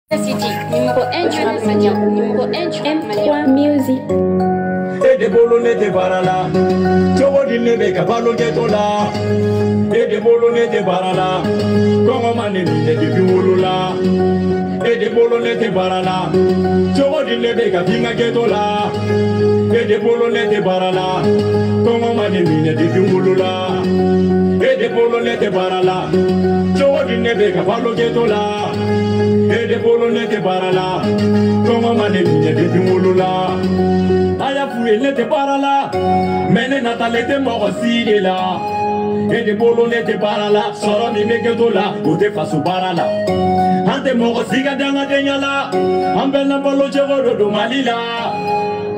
City, numéro 1 du rap malien, numéro 1 du rap malien. M3 Music. Et des bolonais de barala, Togo di nebe kapalo getola. Et des bolonais de barala, Kongo mane mine de biwolola. Et des bolonais de barala, Togo di nebe kapinga getola. Et des bolonais de barala, Kongo mane mine de biwolola. Et des bolonais de barala, Togo di nebe kapalo getola. Et des bolonais de barala, Kongo mane mine de biwolola. Aya fouye ne te para la, mene natale te moko si de la. Et de bolo ne te para la, soro mi meke to la, o te fasu para la. Ante moko siga danga de nyala, ambe na bolo chego do malila.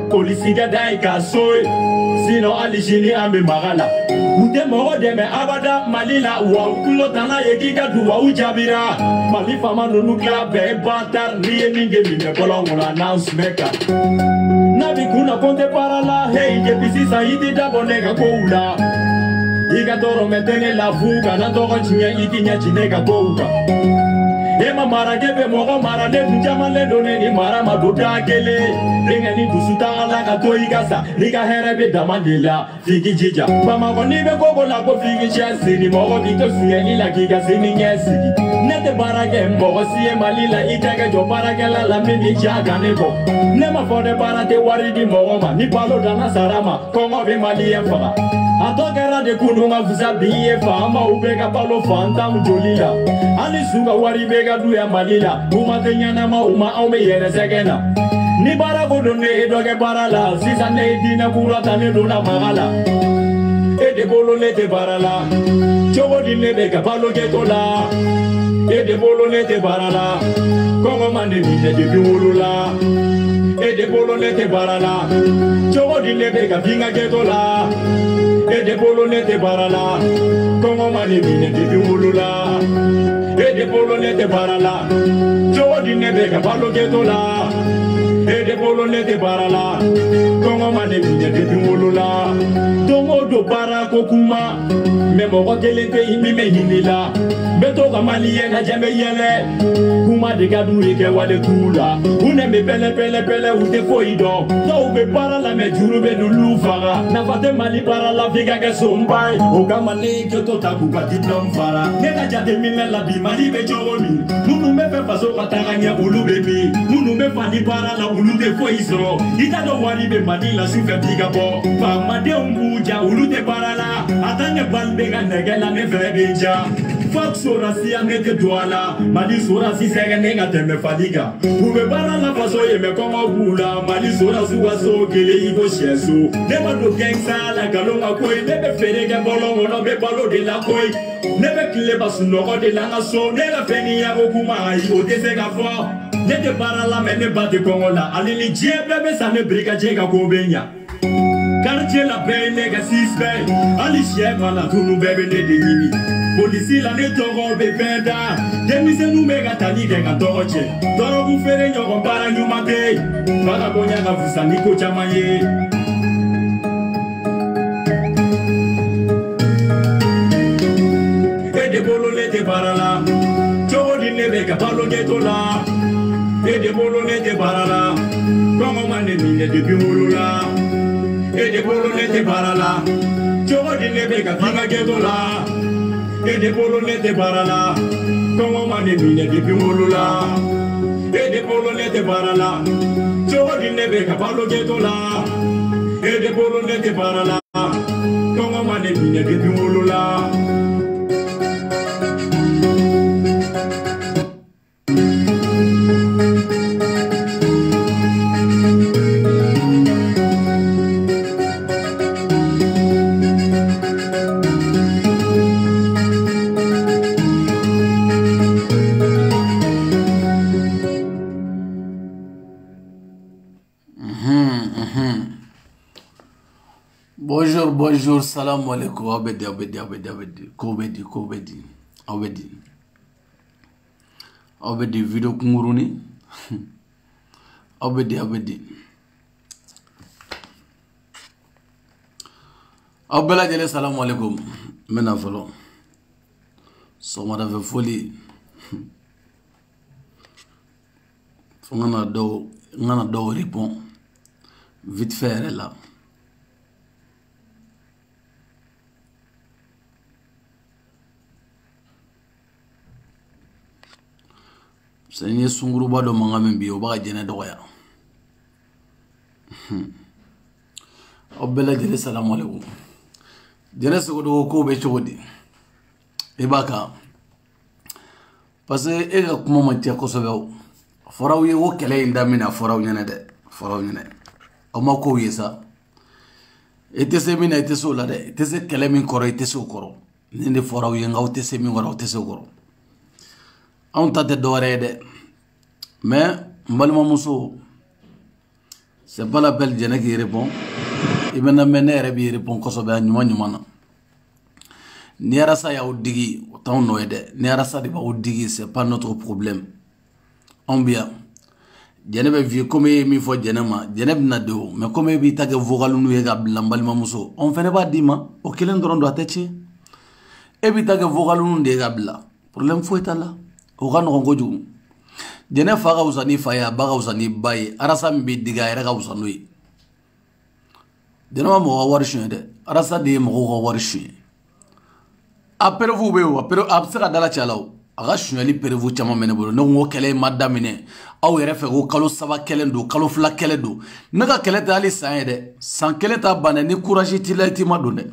Polisi ga dai ka soy, sino alishini ambe magala. Ute moko deme abada malila, wa kulo tana yeki ga duwa ujabira. Mali fama no nukla be batar, niye minge mine bolo ngula announce maker. Nabi kuna ponte para la, hey, que pisisa iti dabo nega koula. Iga toro metene la fuga, na toko chinya iti nya chinega koula. Ema mara gebe mogo mara ne funjama le done ni mara mabuda gele. Ringa ni dusuta ala ka to igasa, liga herebe damandela, figi jija. Mama koni be gogo la ko figi chasi, ni mogo bito suye ni la giga sini nyesi. Nete barage mbogo siye malila, itake jo barage la mimi jaga nebo. Nema fode barate waridi mogo ma, ni palo dana sarama, kongo bi mali enfaba. Atokera de kununga fusa biye fama, ubeka palo fanta mjolila. Ali suga wari bega duya malila, uma tenyana ma uma aume yere segena. Ni bara godone edoge barala, sisa ne dina kurata ne dona magala. E de bolo ne te barala, chogo di ne bega palo getola. E de bolo ne te barala, kongo mande mine de biwolola. E de bolo ne te barala, chogo di ne bega pinga getola. E de bolo ne te barala, kongo mande mine de biwolola. E de bolo ne te barala, chogo di ne bega palo getola. E de bolo ne te barala, kongo mande mine de biwolola. Tomo do bara kokuma, me mogo gelente imi me hinila. Beto kamali na jambe yele, kuma de gadu eke wale kula. Une me pele pele pele ute foido. To ube para la me juru be lulu fara. Na fate mali para la figa ke sombai. O kamali ke to tabu ka diplom fara. Nena jate mine la bi mali be jomi. Munu me fe paso kataganya ulu bebi. Munu me fani para la ulu te foisro. Ita do wari be mali la sufe biga bo. Fa made umbuja ulu te para la. Atane balbe ga negela me frebeja. Fuck sora si amete douala, mali sora si segane teme faliga. Ube bara la faso ye me kongo bula, mali sora suwa so gele igo sheso. Never do gangsta la galonga koi, nebe fere ke bolongo no be balo de la koi. Nebe kile basu no de la ngaso, nebe feni ya okuma ai o te sega fo. Nete bara la mene bate kongo la, alili jebe be sa me brika jega kobenya. Quartier la paix nega sispe, ali chef la tunu bebe ne de yini. Polisi la ne togo be benda, demise nu mega tani de ga toche. Toro bu fere nyogo para nyumate, bana bonya ga fusani ko chamaye. E de bolo ne te barala, chogo di ne be ga palo getola. E de bolo ne te barala, kongo mane mine de biwolola. E de bolo ne te barala, chogo di ne be ga pinga getola. E de bolo ne te barala, kongo mane mine de biwolola. E de bolo ne te barala, chogo di ne be ga palo getola. E de bolo ne te barala, kongo mane mine de biwolola. Bonjour, salam alaikum, Obedi, video kunguruni, Obedi. Abela jele salam alaikum, mena folo, somada fe foli, On a do répond vite fait là. C'est une sungruba do manga membi o ba jene do ya. Obela jere salam alaikum. Jene so do ko be chodi. E baka. Parce que e ga kuma ma tia ko so be. Foraw ye wo kele inda mina foraw nyane de. Foraw nyane. O ma ko yesa. Ete se mina ete so la de. Ete se kele min koro ete so koro. Ninde foraw ye ngaw te se min koro ete so koro. On t'a de mais Mbalma Mousso c'est pas l'appel de qui répond il m'a mené rebi répond ko so be nyuma na ni arasa ya odigi autant no ede ni arasa de ba odigi c'est pas notre problème on bien Jenebe vie comme mi fo jenema jeneb na do mais comme bi tag vocal nu ye ga Mbalma Mousso on fait pas dima o kelen doron do atechi e bi tag vocal nu de ga bla problème fo etala o ga no ngoju jene faga usani faya baga usani baye arasa mbi diga era ga usanui jene ma mo warshi de arasa de mo go warshi apere fu be o apere absaka dala chalaw aga shunali pere fu chama mene bolo no ngo kele madamine aw yere fe go kalo saba kele do kalo fla kele do naga kele ta ali san de san kele ta bana ni courage tilati madone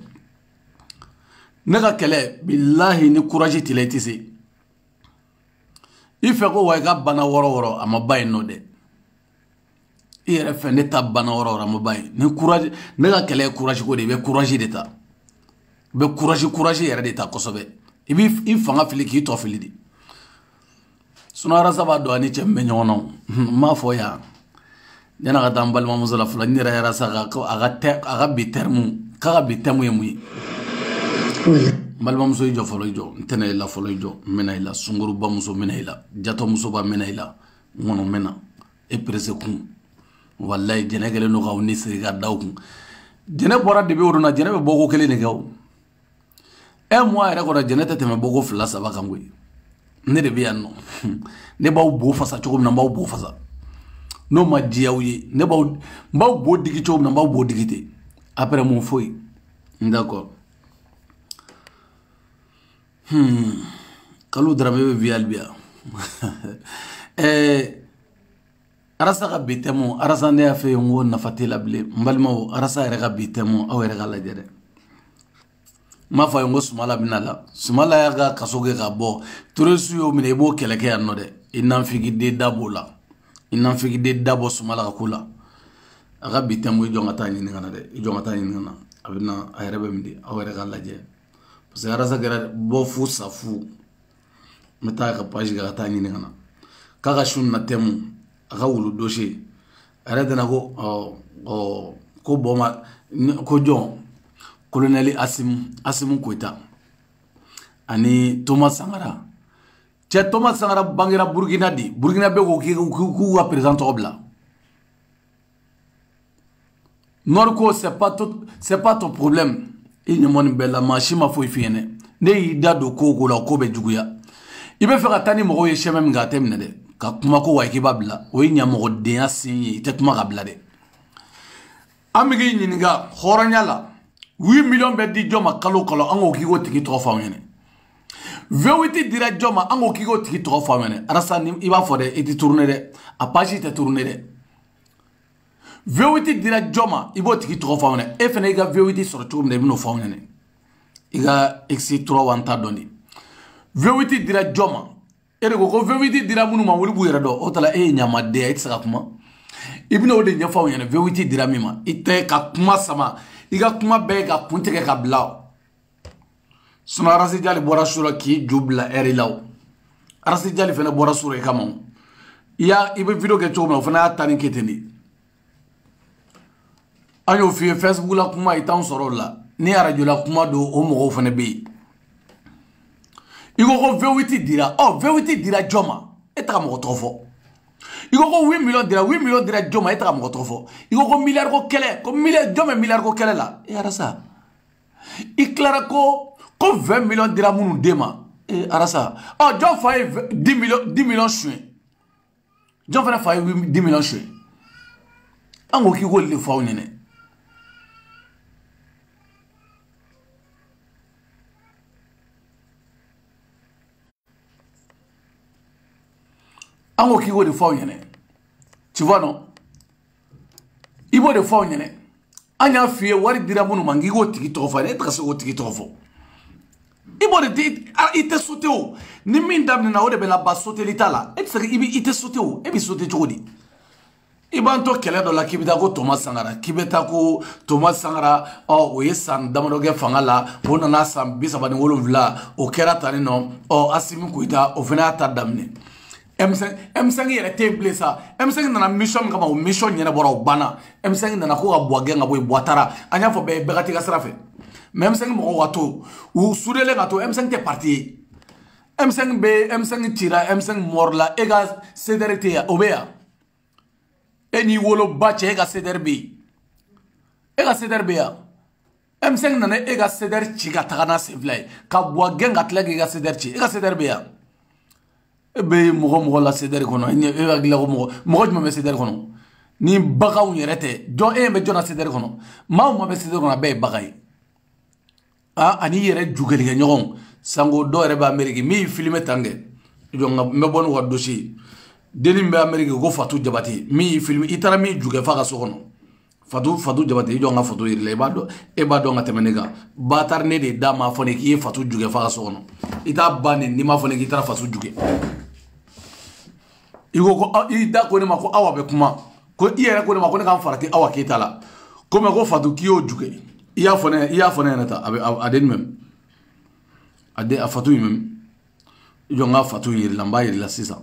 naga kele billahi ni courage tilati se il fait ko ga bana woro ama bay no de il fait ne ta bana woro ama bay ne courage ne ga kele courage ko de be courage de ta be courage yere de ta ko sobe ibi il fanga fili ki to fili di sunara saba do ani chembe nyono ma fo ya dena ga tambal ma musala fula ni ra sa ko aga bi termu ka bi temu yemu Mbalma Mousso ijo folo ijo ntene ila folo ijo mena ila sunguru ba muso mena ila jato muso ba mena ila ngono mena e presse kun wallahi jene gele no gaw ni siri ga daw kun jene bora de be wona jene be bogo kele ne gaw e mo ara ko jene tete me bogo fla saba kangwe ne de biya no ne baw bo fasa chogum na baw bo fasa no ma diawye ne baw bo digi chogum na baw bo digite après mon foi d'accord Kalou Dramé be vialbia arasa ga bitemo arasa ne afe ngo na fatila ble mbalma arasa ere ga bitemo aw ere ga la jere ma fa ngo sumala binala sumala ya ga kasoge ga bo turesu yo mine bo keleke ya no de inam figi de dabola inam figi de dabo sumala ga kula aga bitemo jo ngata ni ngana de jo ngata ni ngana abina ayre be mdi aw ere ga la jere parce que arasa gara bo fu safu meta ka page ga ta ni ngana kaga shun na temu aga wulu dossier ara dana ko boma ko jon colonel Asim Koita ani Thomas Sankara bangira Burkina be ko wa président obla Norco c'est pas ton problème. Il n'y a pas de machine à faire fienne. Ne ida do ko la ko be juguya. Ibe fe ka tani mo ye chemem ga temne de. Ka kuma ko wa kibabla. O nya mo de asin te kuma gabla de. Amigi nyinga horanyala. 8 millions be di joma kalo ango kigo tiki to fa ngene. Vewiti dira joma ango kigo tiki to fa ngene. Arasa ni iba fo de eti tourner de. A page te tourner de. Vewiti dira joma ibo tiki to fa ngene. E fene ga vewiti sur tourner de no fa ngene. Iga x3 wanta doni. Vewiti dira joma. Ere ko vewiti dira munu ma wuri bu yera do. O tala e nyama de ay tsaka kuma. Ibino de nya fa ngene vewiti dira mima. Ite ka kuma sama. Iga kuma be ga punte ke ka blaw. Suna arasi jali bora sura ki jubla eri law. Arasi jali fena bora sura kama. Ya ibe video ke choma fena tani keteni. Ayo fi Facebook la kuma itan soro la. Ni radio la kuma do o mo fena be. Igo ko vewiti dira. Oh vewiti dira joma. Etra mo trofo. Igo ko 8 millions dira joma etra mo trofo. Igo ko milliard ko kele, ko milliard ko kele la. E arasa. Iklara ko 20 millions dira munu dema. E arasa. Oh John Faye 10 millions chouin. jɔn fana fa ye 10 millions suɲɛ an ko k'i k'olu de fɔ aw ɲɛna an ko k'i k'o de fɔ aw ɲɛna tu vois non i b'o de fɔ aw ɲɛna an y'a f'i ye wari dira minnu ma k'i k'o tigi tɔgɔ fɔ ne tɛ ka se k'o tigi tɔgɔ fɔ i b'o de di i tɛ sauter o ni min daminɛna o de bɛ laban sauteli t'a la e tɛ se i tɛ sauter o e bɛ sauter cogo di i b'an to kɛlɛ dɔ la k'i bɛ taa ko Thomas Sankara k'i bɛ taa ko Thomas Sankara o ye san damadɔ kɛ fanga la o nana san 37 o kɛra tan ni nɔ Assimi Goïta o fana y'a ta daminɛ M5 yɛrɛ tɛ bilen sa M5 nana mission min kama o mission ɲɛnabɔra o banna M5 nana ko ka bɔ gɛn ka bɔ yen Ouattara an y'a fɔ bɛɛ ye bɛɛ ka t'i ka sira fɛ mais M5 mɔgɔw ka to u soudelen ka to M5 tɛ parti ye M5 cira M5 morila e ka CDR tɛ yan o bɛ yan e n'i woloba cɛ e ka CDR bɛ yen e ka CDR bɛ yan M5 nana e ka CDR ci ka taga n'a sen fila ye ka bɔ gɛn ka tila k'i ka CDR ci e ka CDR bɛ yan e bɛ mɔgɔ la CDR kɔnɔ e b'a dilan ko mɔgɔ jumɛn bɛ CDR kɔnɔ ni baganw yɛrɛ tɛ jɔn e bɛ jɔn na CDR kɔnɔ maa o maa bɛ CDR kɔnɔ a bɛɛ ye bagan ye ani yɛrɛ jugelikɛ ɲɔgɔnw sango dɔw yɛrɛ bɛ Amérique min ye filmé tan kɛ jɔn n bɛ bɔ n'u ka dossier denni bɛ Amérique ko Fatou Diabaté min ye filmé i taara min jugɛ f'a ka so kɔnɔ Fatou Diabaté i jɔ n ka photo yir'i la e b'a dɔn ka tɛmɛ ne kan Batar ne de d'a ma fɔ ne k'i ye Fatou jugɛ f'a ka so kɔnɔ i t'a ban ne n'i m'a fɔ ne k'i taara Fatou jugɛ i ko i da ko ne ma ko Awa bɛ kuma ko i yɛrɛ ko ne ma ko ne k'an farati Awa Keita la ko mais ko Fatou k'i y'o jugɛ i y'a fɔ ne ɲɛna ta a den même a Fatou yi même i jɔ n ka Fatou yir'i la n b'a yir'i la sisan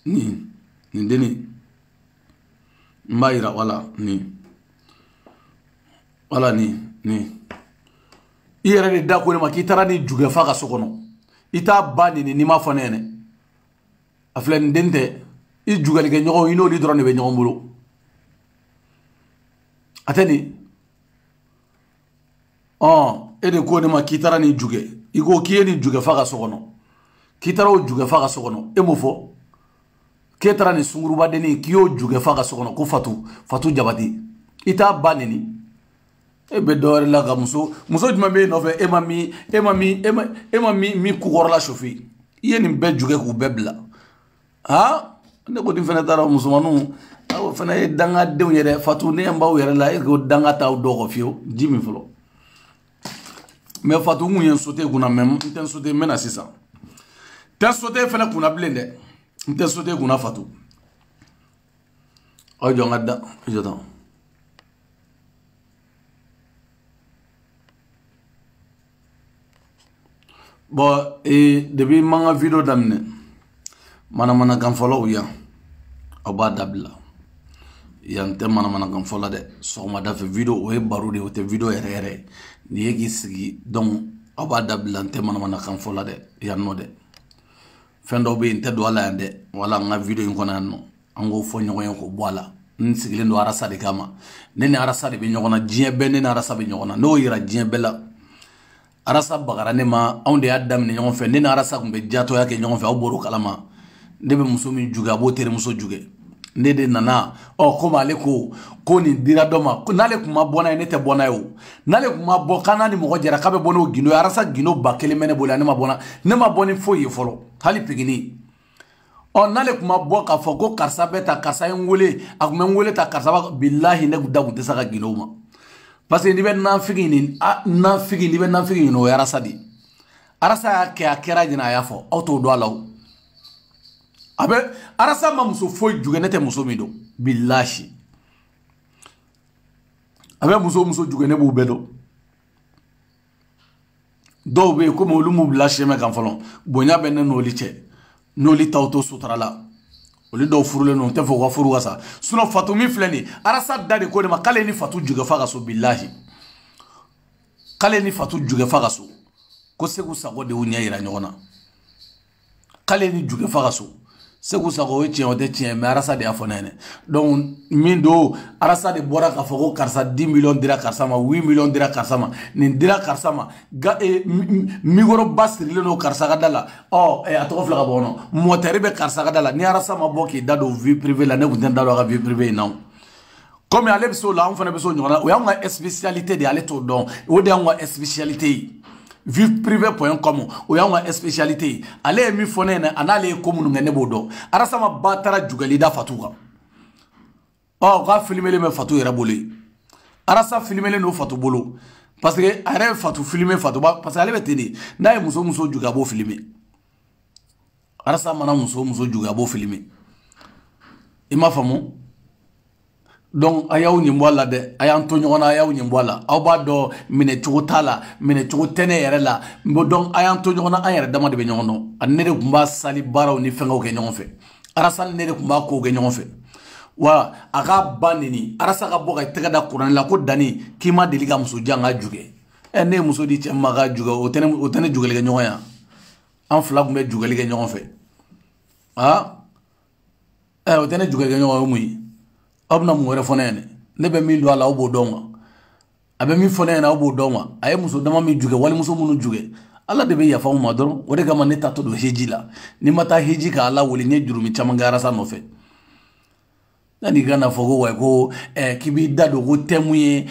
nin denni n b'a yira wala nin i yɛrɛ de da ko ne ma k'i taara ni jugɛ f'a ka so kɔnɔ i t'a ba nin n'i m'a fɔ ne ɲɛna a filɛ nin den tɛ i jugalikɛ ɲɔgɔnw i n'olu dɔrɔn de bɛ ɲɔgɔn bolo a tɛ nin e de ko ne ma k'i taara ni jugɛ i ko k'i ye nin jugɛ f'a ka so kɔnɔ k'i taara o jugɛ f'a ka so kɔnɔ e m'o fɔ k'e taara nin sunguruba denni k'i y'o jugɛ f'a ka so kɔnɔ ko Fatou Diabaté i t'a ba neni e bɛ dɔ wɛrɛ la ka muso jumɛn bɛ e nɔfɛ e ma min kukɔrɔla chauffer i ye nin bɛɛ jugɛ k'u bɛɛ bila ne ko nin fana taara musomaninw aw fana ye dangadenw ye dɛ Fatou ne ɲɛ b'aw yɛrɛ la e ko danga t'aw dɔw kɔ fiyewu ji min fɔlɔ mais Fatou kun ye n sauter kunna mais n tɛ n sauter n bɛ na sisan tɛ sauter fana kunna bilen dɛ n tɛ sauter kunna Fatou aw jɔ n ka da jɔ tan bon depuis n ma n ka video daminɛ manamanakan fɔlɔw yan aw b'a dabila yan tɛ manamanakan fɔlɔ dɛ sɔgɔmada fɛ video o ye baro de o tɛ video yɛrɛ yɛrɛ ni ye k'i sigi donc aw b'a dabila n tɛ manamanakan fɔlɔ dɛ yan nɔ dɛ fɛn dɔw bɛ yen n tɛ don a la yan dɛ wala n ka video in kɔnɔ yan nɔ an k'o fɔ ɲɔgɔn ye k'o bɔ a la n sigilen don Arasa de kama ne ni Arasa de bɛ ɲɔgɔn na diɲɛ bɛɛ ne ni Arasa bɛ ɲɔgɔn na n'o yira diɲɛ bɛɛ la Arasa bagara ne ma anw de y'a daminɛ ɲɔgɔn fɛ ne ni Arasa tun bɛ jatoya kɛ ɲɔgɔn fɛ aw bɔr'o kalama ne bɛ muso min jugɛ a b'o terimuso jugɛ ne de nana komi ale ko nin dira dɔ ma n'ale tun ma bɔ n'a ye ne tɛ bɔ n'a ye o n'ale tun ma bɔ k'an n'a ni mɔgɔ jɛra k'a bɛ bɔ n'o gindo ye Arasa gindo 1000 bɛ ne bolo ne ma bɔ ni foyi ye fɔlɔ hali pigini n'ale tun ma bɔ k'a fɔ ko karisa bɛ ta karisa ye n wele a tun bɛ n wele ta karisa b'a bilahi ne da tun tɛ se ka gindo ma parce que n'i bɛ nafigi ɲini o ye Arasa de ye Arasa y'a kɛ a kɛra ɲinɛ a y'a fɔ aw t'o dɔn a la o a bɛ Arasa ma muso foyi jugɛ ne tɛ muso min dɔn bilahi a bɛ muso jugɛ ne b'u bɛɛ dɔn dɔw bɛ yen komi olu m'u bila sɛmɛ kan fɔlɔ bonya bɛ ne n'olu cɛ n'olu taw to sutura la olu dɔw furulen don n tɛ fɔ u ka furu ka sa sinon Fatou min filɛ nin ye Arasa da de ko ne ma k'ale ni Fatou jugɛ f'a ka so bilahi k'ale ni Fatou jugɛ f'a ka so ko Segu Sago de y'u ɲɛ yira ɲɔgɔn na k'ale ni jugɛ f'a ka so Segu sago e tiɲɛ o tɛ tiɲɛ mais arasa de y'a fɔ ne ɲɛna donc min don arasa de bɔra k'a fɔ ko karisa 10 millions dira karisa ma 8 millions dira karisa ma nin dira karisa ma micro ba sirilen don karisa ka da la a tɔgɔ filɛ ka bɔ kɔnɔ mɔtɛri bɛ karisa ka da la ni arasa ma bɔ k'i da don vie privée la ne tun tɛ n da don a ka vie privée in na comme ale bɛ se o la anw fana bɛ se o ɲɔgɔn na o y'anw ka spécialité de ye ale t'o dɔn o de y'anw ka spécialité ye vivprivé.com o y'anw ka spécialité ye ale ye min fɔ ne ɲɛna a n'ale ye ko minnu kɛ ne b'o dɔn arasa ma ba taara jugali da Fatu kan k'a filmelen bɛ Fatu yɛrɛ bolo yen arasa filmelen don Fatu bolo parce que a yɛrɛ ye Fatu filmer Fatu ba parce que ale bɛ ten de n'a ye muso jugu a b'o filmer arasa mana muso jugu a b'o filmer i m'a faamu donc a y'aw ɲinbɔ a la dɛ a y'an to ɲɔgɔn na a y'aw ɲinbɔ a la aw b'a dɔn minɛcogo t'a la minɛcogo tɛ ne yɛrɛ la donc a y'an to ɲɔgɔn na an yɛrɛ dama de bɛ ɲɔgɔn dɔn ani ne de tun b'a sali baaraw ni fɛngɛw kɛ ɲɔgɔn fɛ arasa ni ne de tun b'a kow kɛ ɲɔgɔn fɛ wa a ka ba nini arasa ka bɔ ka tɛgɛ da kuranɛ la ko Dani k'i ma deli ka muso jan ka jugɛ ne ye muso di cɛ ma ka jugɛ o tɛ ne jugali kɛ ɲɔgɔn ya an fila tun bɛ jugali kɛ ɲɔgɔn fɛ o tɛ ne jugali kɛ ɲɔgɔn ye o mun ye aw bɛna mun wɛrɛ fɔ ne ɲɛna ne bɛ min don a la aw b'o dɔn wa a bɛ min fɔ ne ɲɛna aw b'o dɔn wa a ye muso dama min jugɛ walimuso minnu jugɛ Ala de bɛ yafa u ma dɔrɔn o de kama ne ta to don heji la ni ma taa heji ka Ala wele n ye jurumi caman kɛ arasa nɔfɛ yanni i kana fɔ ko wa ko k'i b'i da don ko thème ye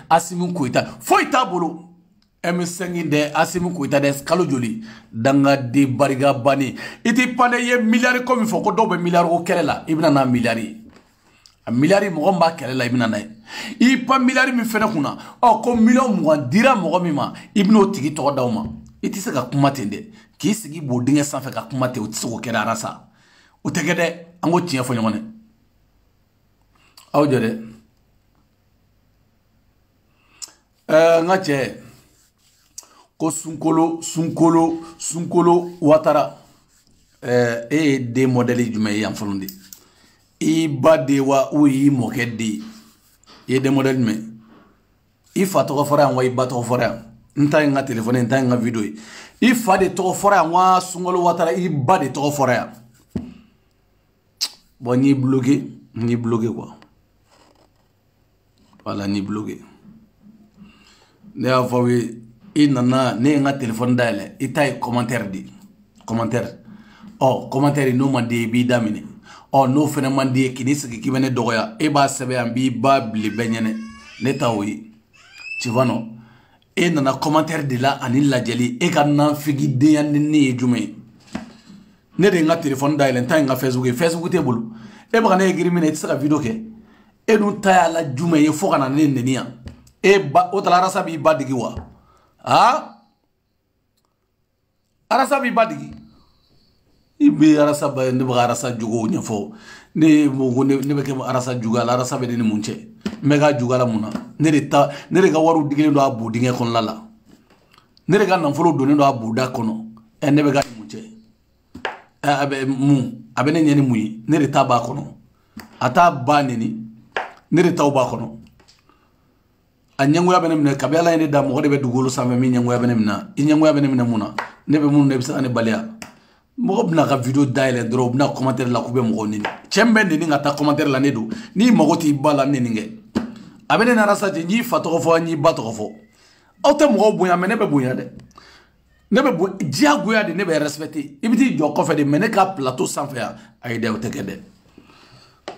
Asimi Koyita foyi t'a bolo M5 dɛ Asimi Koyita dɛ kalo joli dangaden barika bannen i tɛ panne ye miliyari ko min fɔ ko dɔw bɛ miliyari ko kɛlɛ la i bɛna n'a miliyari ye a miliyari mɔgɔ min b'a kɛlɛ la i bɛna n'a ye i pan miliyari min fɛnɛ kunna ko miliyɔn 20 dira mɔgɔ min ma i bɛn'o tigi tɔgɔ d'aw ma i tɛ se ka kuma ten dɛ k'i sigi b'o dingɛ sanfɛ ka kuma ten o tɛ se k'o kɛ dɛ arasa o tɛ kɛ dɛ an k'o tiɲɛ fɔ ɲɔgɔn ye aw jɔ dɛ n ka cɛ ko Sunkolo Watara e ye den modèle jumɛn ye yan fɔlɔ de i ba de wa ou i mɔkɛ de i ye den modèle jumɛn i fa tɔgɔ fɔra yan wa i ba tɔgɔ fɔra yan n ta ye n ka téléphone n ta ye n ka vidéo ye i fa de tɔgɔ fɔra yan wa Sunkalo Watara i ba de tɔgɔ fɔra yan bon n'i bloqué quoi voilà n'i bloqué ne y'a fɔ ye i nana ne ye n ka téléphone dayɛlɛ i ta ye commentaire de commentaire commentaire n'o man di i b'i daminɛ n'o fɛnɛ man di ye k'i sigi k'i bɛ ne dɔgɔya e b'a sɛbɛn yan b'i ba bile bɛɛ ɲɛnɛ ne ta o ye tu vois non e nana commentaire de la ani lajɛli e ka nanfigidenya ni ne ye jumɛn ye ne de ye n ka téléphone dayɛlɛ n ta ye n ka Facebook ye Facebook t'e bolo e bɛ ka ne écrit minɛ i tɛ se ka vidéo kɛ e dun ta y'a la jumɛn ye fo ka na ne neni yan o tala arasa b'i ba digi wa arasa b'i ba digi i bɛ arasa ba ne bɛ ka arasa jogow ɲɛfɔ ne bɛ kɛ arasa juguya la arasa bɛ ne ni mun cɛ n bɛ ka juguya la mun na ne de ka wariw digilen don a bu dingɛ kɔnɔna la ne de ka nafolo donnen don a buda kɔnɔ ne bɛ ka ni mun cɛ a bɛ ne ɲɛ ni mun ye ne de ta b'a kɔnɔ a t'a ba neni ne de taw b'a kɔnɔ a ɲɛngoya bɛ ne minɛ kabi Ala ye ne da mɔgɔ de bɛ dugukolo sanfɛ min ɲɛngoya bɛ ne minɛ i ɲɛngoya bɛ ne minɛ mun na ne bɛ minnu na i bɛ se ka ne baliya mɔgɔ bɛna ka vidéo dayɛlɛ dɔrɔn u bɛna commentaire la k'u bɛ mɔgɔw neni cɛ min bɛ neni ka taa commentaire la ne don n'i mago t'i ba la neni kɛ a bɛ ne nana sa ten n y'i fa tɔgɔ fɔ n y'i ba tɔgɔ fɔ aw tɛ mɔgɔw bonya mais ne bɛ bonya dɛ ne bɛ diyagoya de ne bɛ respecter i bɛ t'i jɔ kɔfɛ de mais ne ka plateau sanfɛ yan ayi dɛ o tɛ kɛ dɛ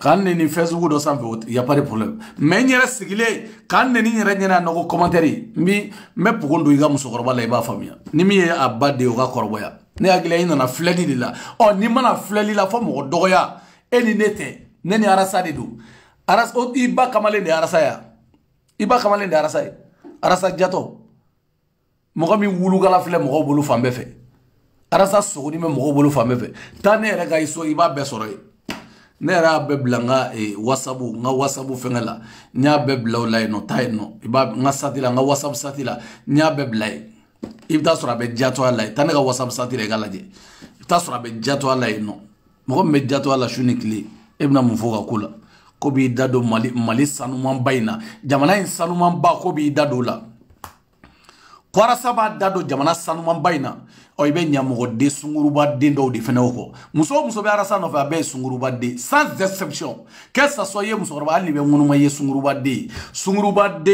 k'an neni Facebook dɔ sanfɛ y a pas de problème mais n yɛrɛ sigilen k'an neni n yɛrɛ ɲɛna yan nɔ ko commentaire n bɛ pogo don i ka musokɔrɔba la i b'a faamuya ni min ye a ba de ye o ka kɔrɔbaya ne hakili la i nana filɛli de la n'i mana filɛli la fɔ mɔgɔ dɔgɔya e ni ne tɛ ne ni arasa de don i ba kamalen de ye arasa ya i ba kamalen de ye arasa ye arasa jatɔ mɔgɔ min wulugala filɛ mɔgɔw bolo fan bɛɛ fɛ arasa sogoni bɛ mɔgɔw bolo fan bɛɛ fɛ taa ne yɛrɛ ka i so i b'a bɛɛ sɔrɔ yen ne yɛrɛ y'a bɛɛ bila n ka whatsapp fɛngɛ la n y'a bɛɛ bila o la yen nɔ taa yen nɔ i b'a n ka sati la n ka whatsapp sati la n y'a bɛɛ bila yen i bɛ taa sɔrɔ a bɛ jatoya la yen taa ne ka whatsapp sati la i ka lajɛ i bɛ taa sɔrɔ a bɛ jatoya la yen nɔ mɔgɔ min bɛ jatoya la su ni tile e bɛna mun fɔ ka ko la ko b'i da don mali sanumanba in na jamana in sanumanba ko b'i da don o la ko arasa b'a da don jamana sanumanba in na o ibe nyamogo de sunguruba den do de fene ko muso muso be arasa no fa be sunguruba de sans exception que ça soit ye muso korba ni be munuma ye sunguruba de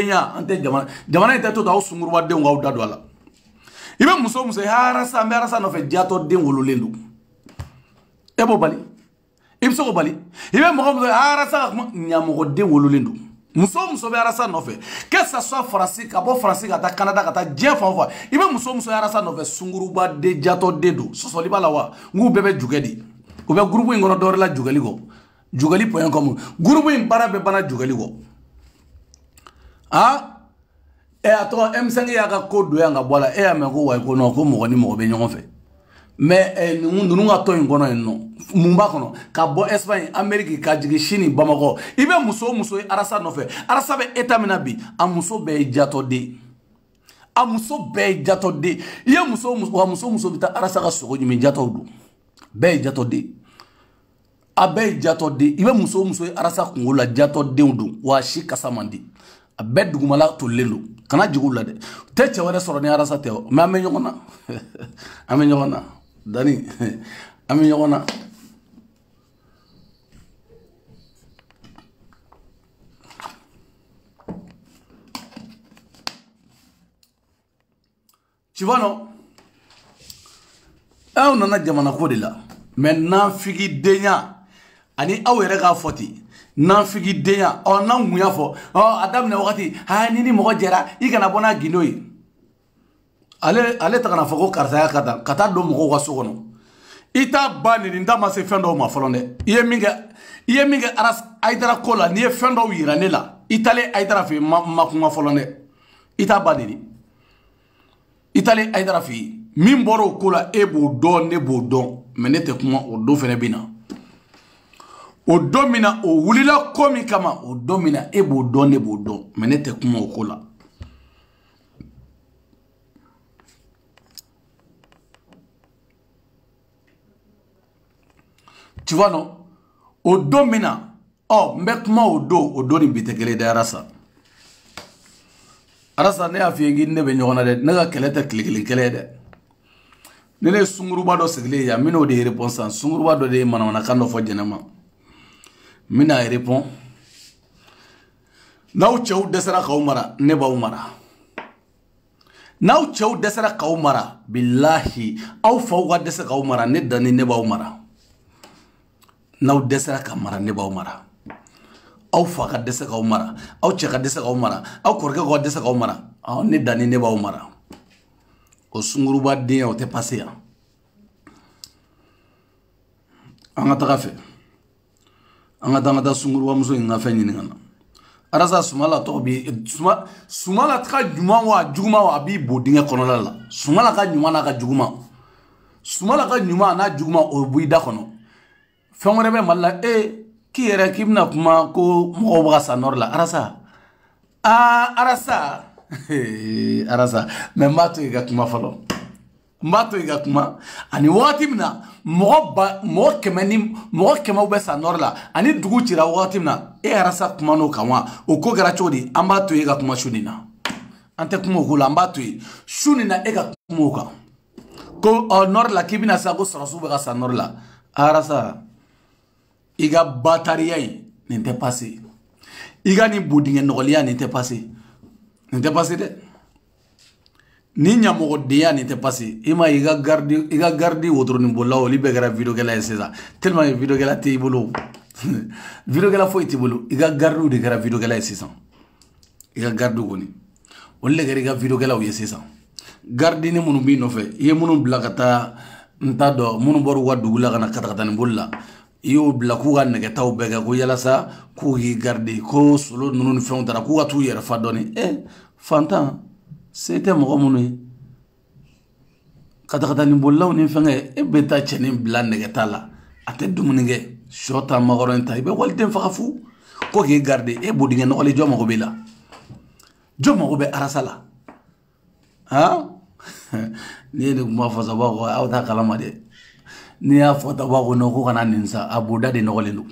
ya ante jamana ite to da sunguruba de ngaw dadu ala ibe muso arasa be arasa no fe jato den wololendo ebo bali ibe so bali ibe mo arasa nyamogo de wololendo muso be arasa no fe que ça soit français ka bo français ka ta Canada ka ta je fa ibe muso arasa no fe sunguruba de jato de do so so libala wa ngu bebe jugedi ko be groupe ngono dor la jugali go jugali.com groupe bara be bana jugali go ah e ato M5 ya ka kodo ya ngabola e ame ko wa ko no ko mo ni mo be nyongo fe mais nunu nga to ngono no mumba kono ka bo Espagne Amerique ka jigi Chine Bamako ibe muso arasa no fe arasa be etamina bi amuso be jato de ye muso bita arasa ka sogo nyimi jato do be jato de abe jato de ibe muso arasa kungola jato de do wa shi kasamandi abe dugumala to lelo kana jigula de te chewere soro ni arasa te me amenyona dani amenyona tu vois non on en a jamana ko de la maintenant figi denya ani awere ga foti nan figi denya on nan muya fo adam ne wakati ha ni mo jera ikana bona ginoi ale ta kana foko karta ya kata do mo ko sokono ita bani ndama se fendo ma folonde iye minga aras aidara kola ni fendo yira ne la itale aidara fi ma folonde ita bani itale aidara fi min boro kola e bo don ne bo don menete kuma o do fene bina o domina o wulila komi kama o domina e bo don ne bo don menete kuma o kola tu vois non o domina mbek ma o do ni bitekele de arasa ne afi ngi ne be nyona de naga kelete klikele de ne sunguruba do segle ya mino de réponse sunguruba do de manana kando fo jenema mina répond naw chew desara kawmara ne ba umara naw chew desara kawmara billahi aw fawga desara kawmara ne dani ne ba umara naw desara kamara ne ba umara aw faka desara kawmara aw cheka desara kawmara aw korga go desara kawmara aw ne dani ne ba umara o sunguruba de o te passé ya anga tagafe anga tanga sunguruba muso nga fe nyini ngana arasa sumala to bi sumala tra juma wa bi bodinga konola la sumala ka nyuma na ka juguma sumala ka nyuma na juguma o buida kono fengore be malla ki yere kibna kuma ko mo ba sanor la arasa arasa me mato iga kuma falo mbato iga kuma ani wakati mina mo kema be sanor la ani dugu cira wakati mina arasa kuma no kanwa o ko gara chodi ambato iga kuma shunina ante kuma ko la ambato shunina ega kuma ka ko nor la kibina sa ko sarasu be ga sanor la arasa iga bataria n'était passé iga ni bodinge nogolia n'était passé de ni nyamogo deya n'était passé ima iga gardi wotro ni bolla oli be gara video gela sesa tellement video gela te ibolo video gela fo itibolo iga gardu de gara video gela sesa iga gardu goni olle gara iga video gela o sesa gardi ni munu bi no fe ye munu blakata ntado munu boru wadugula kana kata ni bolla iyo bla ku ga nege taw bega ko yala sa ku gi garder ko solo nunu fon dara ku ga tu yera fa doni fantan c'était mo munu kata ni bollaw ni fenge beta cheni bla nege tala ate dumunige shota magoron tay be walden fa fu ko gi garder bodinge no le jomo ko bela jomo ko be arasala ha ni de mo fa sa ba ko awta kalama de ni ya fota ba ko no ko kana ninsa abuda de no lelu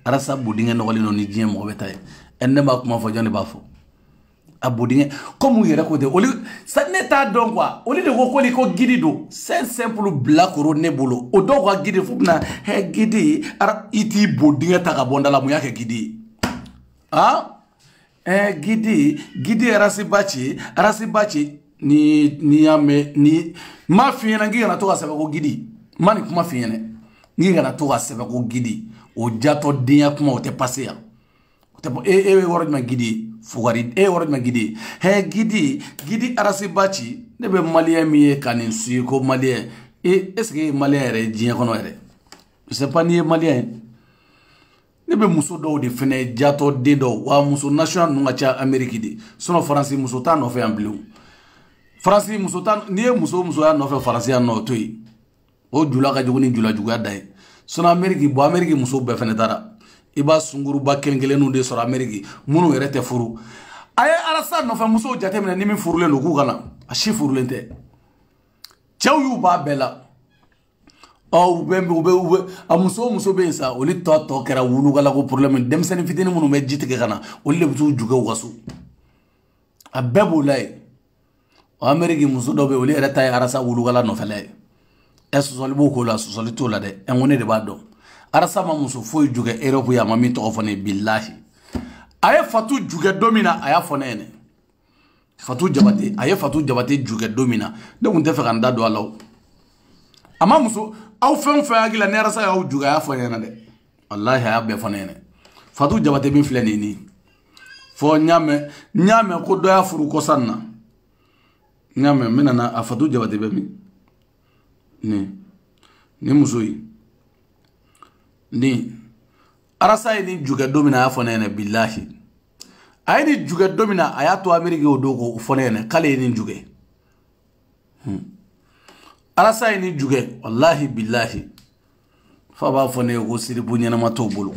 arasa budinga no lelu ni jiem mo betay enne ba kuma fo joni ba fo a bodinge comme yera ko de oli ça n'est pas donc quoi oli de ko li ko gidi do c'est simple black ro ne bolo o do ko gidi fu na he gidi ara iti bodinge ta ka bonda la mu yake gidi gidi arasi bachi ni yame ni ma fiena ngi na to ka sebe ko gidi mani kuma fiene ngi na to ka sebe ko gidi o jato dinya kuma o te passé ya woro ma gidi fugari woro ma gidi he gidi arasi bachi ne be malien mi kanin su ko malien est-ce que malien re dinya kono re c'est pas ni malien ne be muso do de fene jato de do wa muso national nu ngacha amerique di sono france muso ta no fe amblou france muso ta ni muso ya no fe france ya no toyi o jula ka juguni jula juga dai sono amerique bo amerique muso be fene dara iba sunguru ba kengelenu de soro amerique munu yerete furu aye arasa no fe muso jate mena ni mi furule no ku kana a shi furule te chew yu ba bela o ube a muso be sa oli to kera wulu gala ko problème dem sen fitini munu me jitike kana oli le butu juga wasu a bebo lay o amerique muso do be oli reta arasa wulu gala no fele eso soli boko la so soli to la de engone de ba do arasa ma muso foi juga europe ya mami to fone billahi aye fatu juga domina aya fonene fatu jabate juga domina de kun te fe kan da do alaw ama muso aw fen fe agila ne arasa ya juga ya fonene de wallahi ya be fonene fatu jabate bin fleni ni fo nyame ko do ya furu ko sanna nyame menana afatu jabate be mi ni muso yi ni arasa ni juga domina ya fonene billahi ay ni juga domina ayato amerique o dogo fonene kale ni juga arasa ni juga wallahi billahi fa ba fone ko siri bunyana mato bulu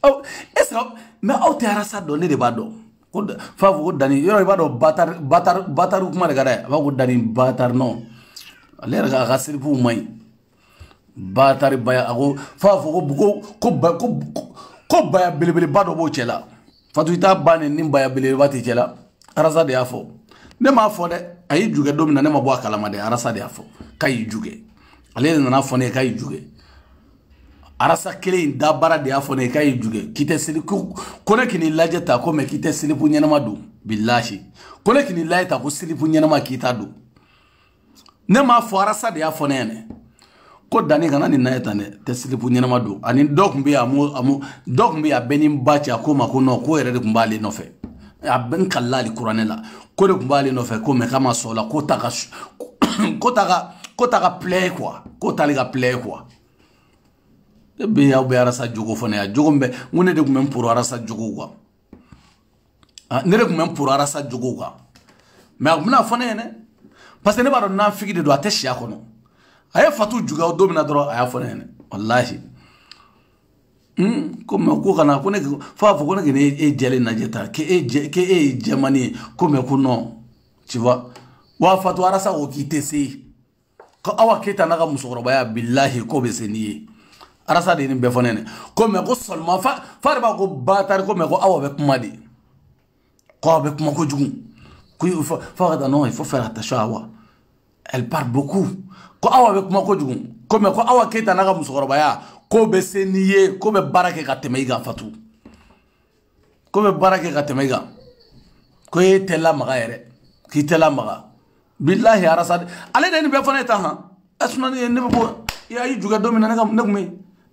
oh esra me auto arasa do ne de bado ko fa ko dani yoro bado batar kuma daga da ba ko dani batar no alera ga siri bu mai batar baya ago fa ko baya belebele bado bo chela fatu ita bane nim baya belebele bati chela arasa de afo ne ma fo de ayi juga domina ne ma bo akala de arasa de afo kay juge ale na fone kay juge arasa kele da bara de afo ne kay juge kite sili ko ne kini lajeta ko me kite sili pu nyana madu billahi ko ne kini lajeta ko sili pu nyana ma kita du ne ma fo arasa de afo ne ko dani kana ni nayeta ne te sili pu nyana madu ani dokumbe ya benin bacha ko ma ko no ko ere de kumbali no fe a ben kallali qur'anela ko de kumbali no fe ko me kama sola ko taka play quoi ko taliga play quoi de be ya be arasa jogo fone ya jogo mbe ngune de kumem pour arasa jogo quoi ne de kumem pour arasa jogo quoi mais amna fone ne parce que ne ba do na figi de do ateshi akono aye fatu juga o domina dro aya fone ne wallahi comme ko kana ko ne fa fo ko ne e jeli na jeta ke e Germany comme ko non tu vois wa fatu arasa o kitesi ko awa kita naga musoroba ya billahi ko be seniye arasa de ni be fonene ko me ko seulement fa ba ko batar ko me ko awa be kuma di ko be kuma ko jugu ko fa da non il faut faire attention awa elle parle beaucoup ko awa be kuma ko jugu ko me ko awa kita naga musoroba ya ko be seniye ko be barake ka temeiga fatu ko be barake ka temeiga ko e tella maga yere ki tella maga billahi arasa ale de ni be fone ta ha asuna ni ne bo ya yi juga domina ne kuma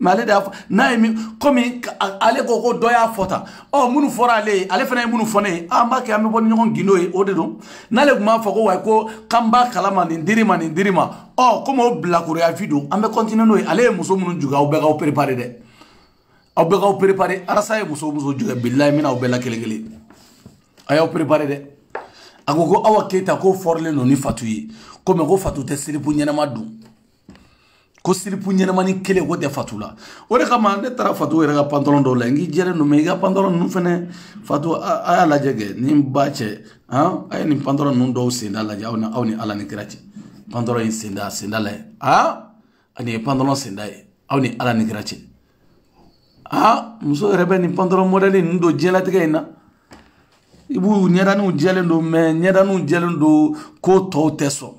male da na mi komi ale ko do ya fota o munu fora ale fana munu fone amba ke am bo nyon gino e o de do na le kuma fa ko wa ko kamba kalama ni ndirima o comme o blakuru ya video ambe continue no ale muso munu juga o be ga o préparer de o be ga o préparer arasa e muso juga billahi mina o be la kelengele aya o préparer de agogo awa keta ko forle no ni fatuyi ko me ko fatu te silipu nyenama du ko silipu nyenama ni kele ko de fatula o de kama ne tara fatu era pantalon do la ngi jere no me ga pantalon nu fene fatu aya la jege ni bache ay ni pantalon nu do sinda la jawna awni ala ni krati pantalon sinda la ani pantalon sinda awni ala ni krati muso rebe ni pantalon modeli nu do jela te gaina ibu nyeranu jelendo me nyeranu jelendo ko to teso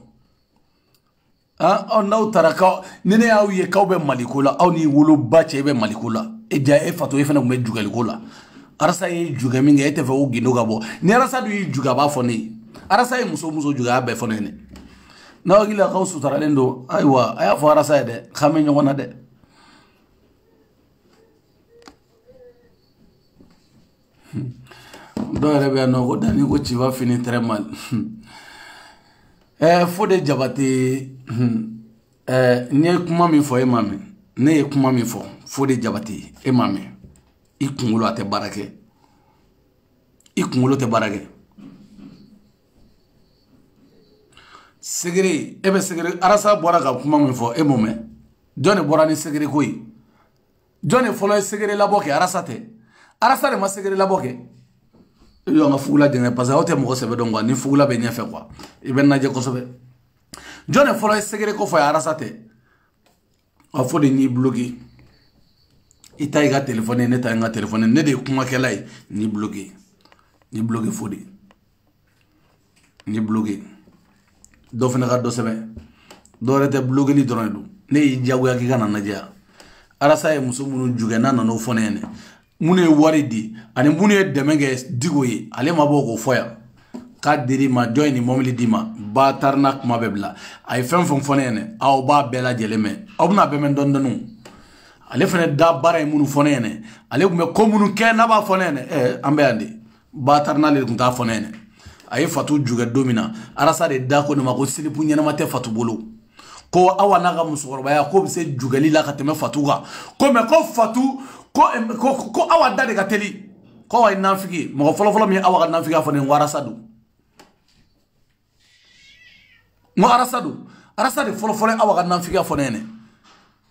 on naw taraka nene yaw ye kawbe malikula aw ni wulu bache be malikula e ja e fato e fana me jugal kola arasa ye juga minga ete fa o gindo gabo ne arasa du juga ba foni arasa ye muso juga be foni ne na gila kaw sutara lendo aywa aya fo arasa de xame ñogona de Dore be no dani ko ci va finir très mal. Fode Jabate ne kuma min fo e mame ne kuma min fo Fode Jabate e mame I kungulo ate barake I kungulo te barake segere ebe segere arasa bora ka kuma min fo e mome jone bora ni segere koyi jone folo segere laboke arasa te arasa de ma segere laboke yo nga fugula dinga parce que ote mo sebe dongo ni fugula be nyafe quoi iben naje ko sobe jone folo segere ko fo arasa te a fo de ni bloqué ita iga téléphone ne ta nga téléphone ne de kuma kelay ni bloqué fodi ni bloqué do fena ga do sebe do rete bloqué ni dronedu ne yi jagu ya ki kana naja arasa e muso munu jugena na no fonene mune waridi ani mune demenge digoye ale mabo ko foya ka diri ma join ni momli dima ba tarna kuma bebla ay fem fonene aw ba bela jeleme aw na be men dondonu ale fene da bara munu fonene ale kuma ko munu ke na ba fonene ambe andi ba tarna le kunta fonene ay fatu juga domina arasa de da ko ma ko silipu nyana mate fatu bolo ko awana ga musorba ya ko se jugali la kateme fatuga ko me ko fatu ko awa dade ka teli ko wa nafiki mo folo mi awa ka nafiki afone warasadu mo arasadu folo awa ka nafiki afone ne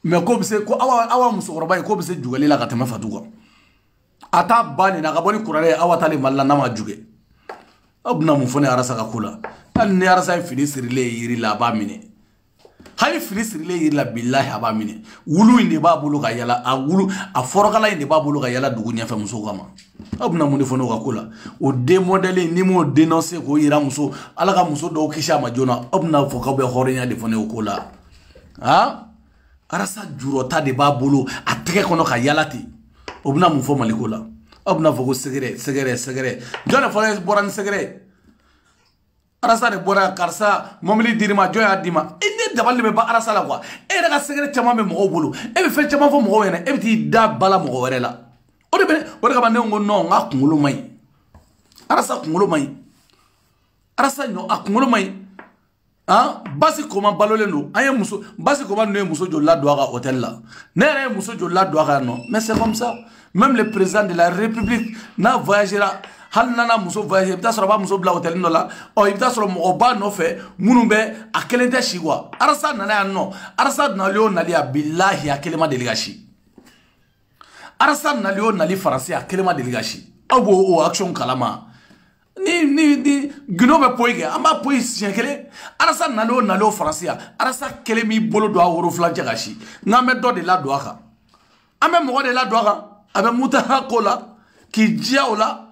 me ko bise ko awa musorba ko bise jugali la kateme fatuga ata bani na gaboni kurare awa tali malla na ma juge abna mu fone arasa ka kula an ne arasa fini sirile yiri la ba mine hay filisiri le yirla billahi abamine wulu inde ba bulu ka yala a wulu a forokala inde ba bulu ka yala dugu nya fa muso kama abuna mun fono ka kula o de modele ni mo dénoncer ko yira muso ala ka muso do kisha ma jona abuna fo ka be horenya de fone ko kula ha arasa jurota de ba bulu a tege kono ka yala ti obuna mun fo malikola abuna fo ko segere jona fo boran segere arasa de bora karsa momli dirima joya dima inde dabal be ba arasa la quoi e daga segere chama me mo bulu e be fe chama fo mo wena e biti da bala mo were la o de be o daga bande ngo no nga kungulu mai arasa kungulu mai arasa no akungulu mai basi koma balole no aye muso basi koma no muso jo la doa hotel la nere muso jo la doa no mais c'est comme ça même le président de la république na voyagera hal nana muso voyage ibta soro ba muso bla hotel no la o ibta soro mo ba no fe munumbe akelente shigwa arasa nana ya no arasa na leo na lia billahi akelema delegashi arasa na leo na li français akelema delegashi abo o action kalama ni ginobe poige amba poi siekele arasa na leo français arasa kelemi bolo do aworo flanche gashi ngame do de la doaka ame mo de la doaka abe muta kola ki jiaola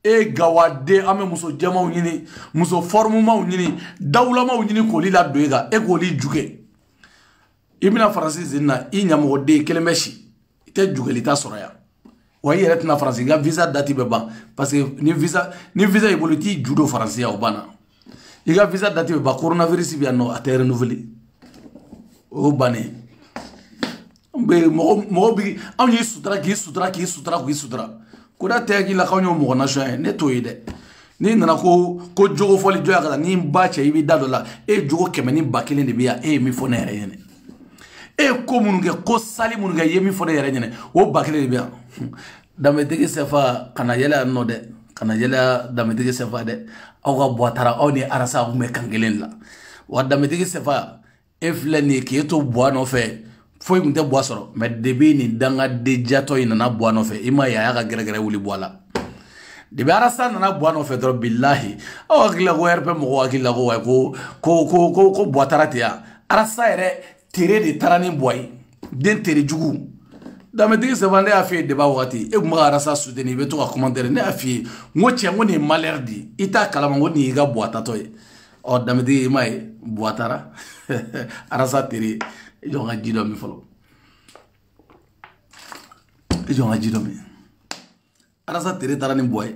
e gawade ame muso jamaw nyini muso formu maw nyini dawla maw nyini ko li la doega e ko li juge ibina français zinna I nyamo de kelemeshi ite juge ta soroya wa yere tna français ga visa dati beba parce que ni visa e boliti judo français ya obana iga visa dati beba coronavirus bi no ate renouveler o bane be mo bi am yi sutra kuda tegi la kanyo mo na shay ne to ide ni nana ko jogo foli joya kala ni bache ibi dado la e jogo kemeni bakile de biya e mi fone yere yene e ko munge ko sali munge yemi fone yere yene o bakile de biya dametege sefa kana yela no de kana yela dametege sefa de o ga boatara o ni arasa bu me kangelen la wa dametege sefa e flani ke to boano fe foi kunte boasoro mais debi ni danga deja to ina na boano fe ima ya ga gere wuli boala debi arasa na boano fe dro billahi o akila go erpe mo akila go ko boatara tia arasa ere tere de tarani boy den tere jugu Dametigi se vende a fait débat wati e kuma arasa soutenir be to ka commentaire ne a fi ngo che ngo ni malheur di ita kalama ngo ni ga boata to e o Dametigi mai boatara arasa tiri e jonga jido mi folo e jonga jido mi arasa tiri tara ni boy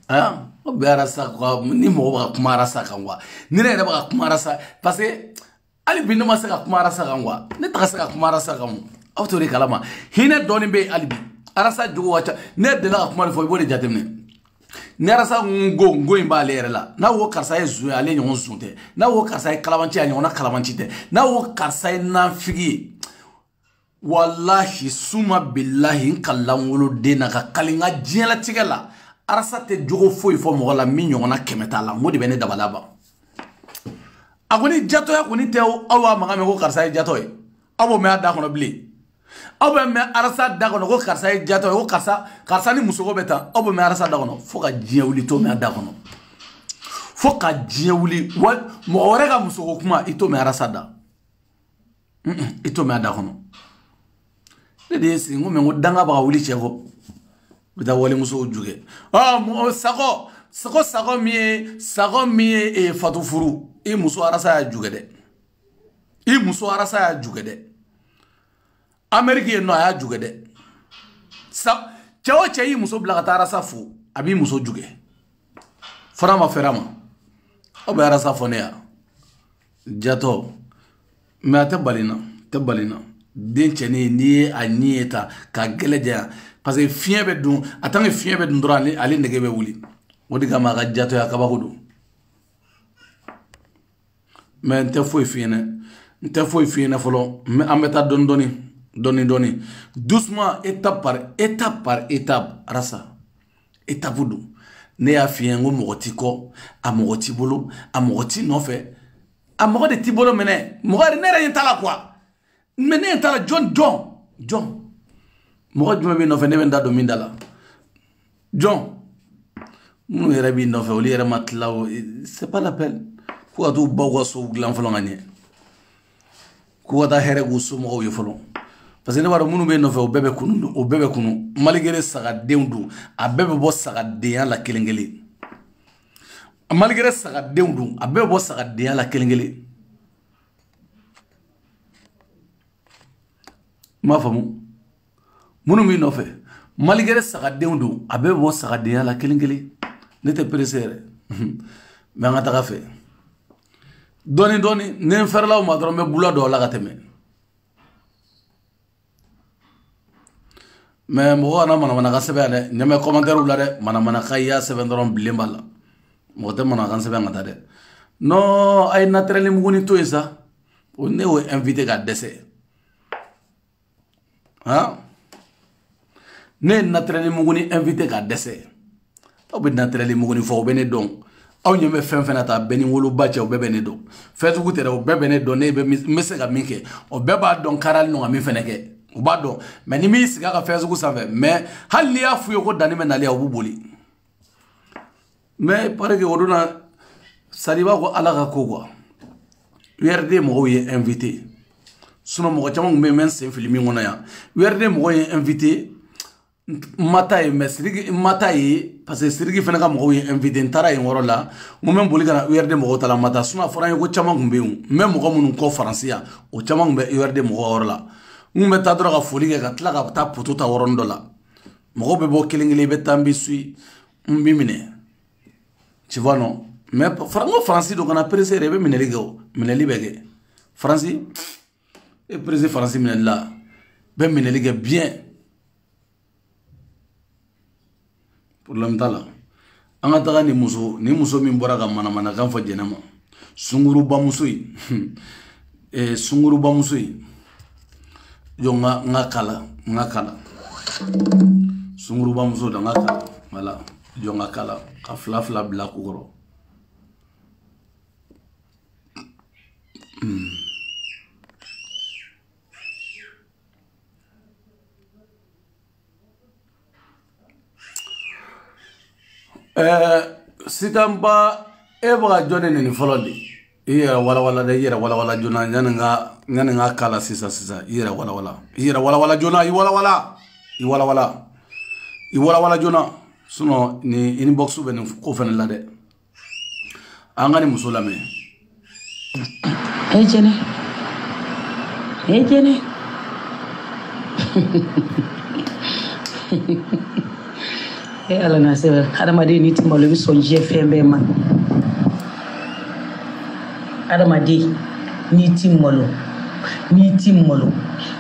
ah o be arasa ko ni mo ba kuma arasa kan wa ni ne ba kuma arasa parce que ali binno ma se ka kuma arasa kan wa ne ta se ka kuma arasa kan autori kalama hina doni be alibi arasa jugo wacha ne de la kuma fo bo de jatemne ne arasa ngo imba lere la na wo karsa ezu ale nyon zunte na wo karsa e kalamanci anyo na kalamanci te na wo karsa e na figi wallahi suma billahi kallam wolo de na ka kalinga jela tigala arasa te jugo fo mo la minyo na kemeta la ngodi bene dabalaba agoni jato ya kuni te awa magame ko karsa e jato e abo me ada kono bli abo me arasa da kono ko karsa e jato ko karsa ni musogo beta abo me arasa da kono fo ka jiewuli to me ada kono fo ka jiewuli mo ore ga musogo kuma ito me arasa da ito me ada kono de si ngo me ngo danga ba wuli chego bida wole muso juge mo sago mi e fatu furu e muso arasa ya juge de i muso arasa ya juge de Amerique no ya juge de sa chawo chayi muso bla ka arasa fu abi muso juge ferama obe arasa fonea jato me atabalina den chene ni anieta ka geleja parce que fien be dun atange fien be dun dran ali ndege be wuli wodi kama ga jato ya kaba hudu mais nte foi fiene folo me ameta doni doucement étape par étape rasa étape du ne ya fien ngo mogoti ko a mogoti bolo a mogoti no fe a mogoti tibolo mene mogari ne re tala quoi mene tala John mogoti me no fe ne benda do mindala John munu yere bi no fe oli yere matlaw c'est pas la peine ko adu bawo so glan folo ngane ko da here go so mo yo folo parce que ne baro munu be no fe o bebe kunu malgré saga dendu a bebe bo saga de la kelengeli malgré saga dendu a bebe bo saga de la kelengeli ma famu munu mi no fe malgré saga dendu a bebe bo saga de la kelengeli n'était pressé mais ngata ka fe doni ne ferlaw ma dron me bula do la gateme mais mo na mana ka sebe ale nyame commentaire la de mana kaya sebe dron blembala mo te mana kan sebe ngata de no ay naturellement muguni to isa on ne o invité ga dese ha ne naturellement muguni invité ga dese to be naturellement muguni fo bene donc aw nyame fen ata beni wolo bache o bebe ne do Facebook tere o bebe ne do ne be mesega minke o beba don karal no ami feneke o ba do mais ni mi siga ka Facebook savait mais hal ni afu yo ko dani men ali o bubuli mais pare que oduna saliba ko ala ka ko quoi URD mo ye invité suno mo chama ngbe men sen filmi ngona ya URD mo ye invité mataye mesrigi mataye parce que sirigi fena ka mo invité ntara en worola mo men boli kana URD mo tala mata suna fora ko chama ngbe même mo mun ko français o chama ngbe URD mo worola ngbe ta dro ka foli ka tla ka ta poto ta worondola mo be bo kilingili be tambi sui mbimine tu vois non mais franco français do kana pressé rebe mineli go mineli bege français et pressé français mineli la be mineli ge bien pour l'homme tala anga taga ni muso min bora ka mana kan fa jenama sunguru ba muso yi sunguru ba muso yi yo nga kala sunguru ba muso da nga kala wala yo nga kala ka fla bla ko goro sitamba e baga jone ni folondi Ira wala de ira wala jona nyananga kala sisa ira wala jona I wala jona suno ni inbox be ni ko fen la de angani musulame ejene ala na se adamade ni timalo bi sonje fembe man adamade ni timalo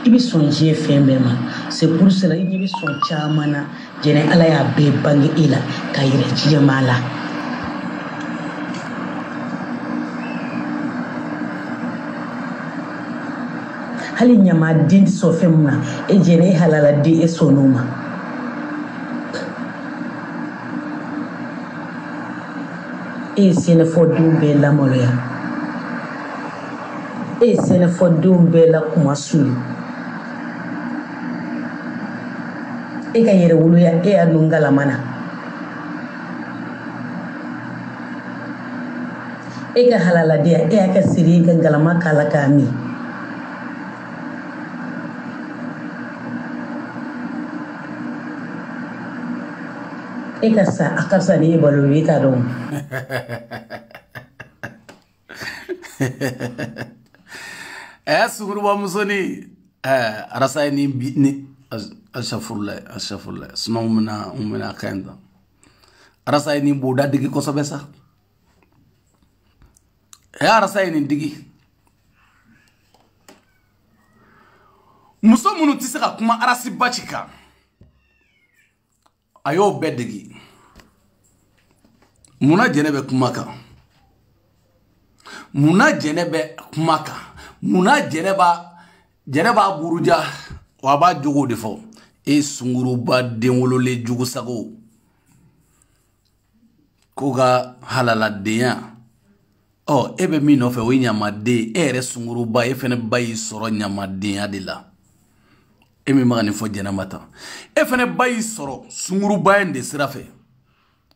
ibi sonje fembe man c'est pour cela ibi son chamana jene ala ya be bangi ila kayire jiyamala hali nyama din so femna e jene halala di e sonoma e sene fodum be la moloya e sene fodum be la kumasulu e ka yere wuluya e anungala mana e ka halala dia e aka siri ga galama kala kami e ka sa akarsa ni balori ka don sungurwa musoni arasa ni ashafurla sino umena kenda arasa ni boda digi ko sobesa arasa ni digi muso munu tisaka kuma arasi bachika ayo bedigi muna jenebe kumaka muna jeneba buruja waba jogo defo e sunguruba denwolole jugu sago koga halala deya ebe mi no fe we nyamade ere sunguruba e fene bayi soro nyamadeya de la emi magani fo jenamata e fene bayi soro sunguruba ende sirafe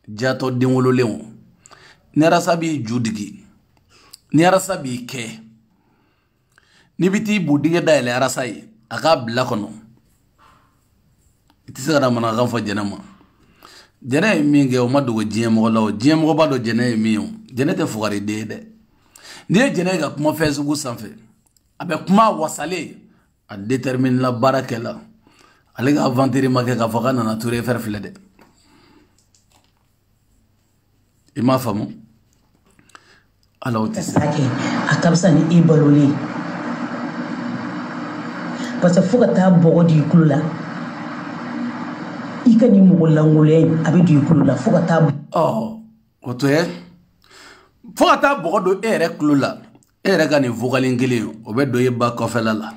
jato denwolole on nera sabi judigi nera sabi ke nibiti budige daile arasai aka bla kono itisa gara mana gan fo jenama jene minge o madugo jemo lawo jemo bado jene miyo jene te fugari de ni jene ga kuma Facebook sanfe abe kuma wasale a détermine la barakela ale ga aventure make ka foka na nature faire flede ima famu ala otisa akabsa ni ibaloli parce que fuka ta bogo di kulula ikani mugulangule abi di kulula fuka ta otoye fuka ta bogo do ere kulula ere ga ni vogalingeli obe do yeba kofela la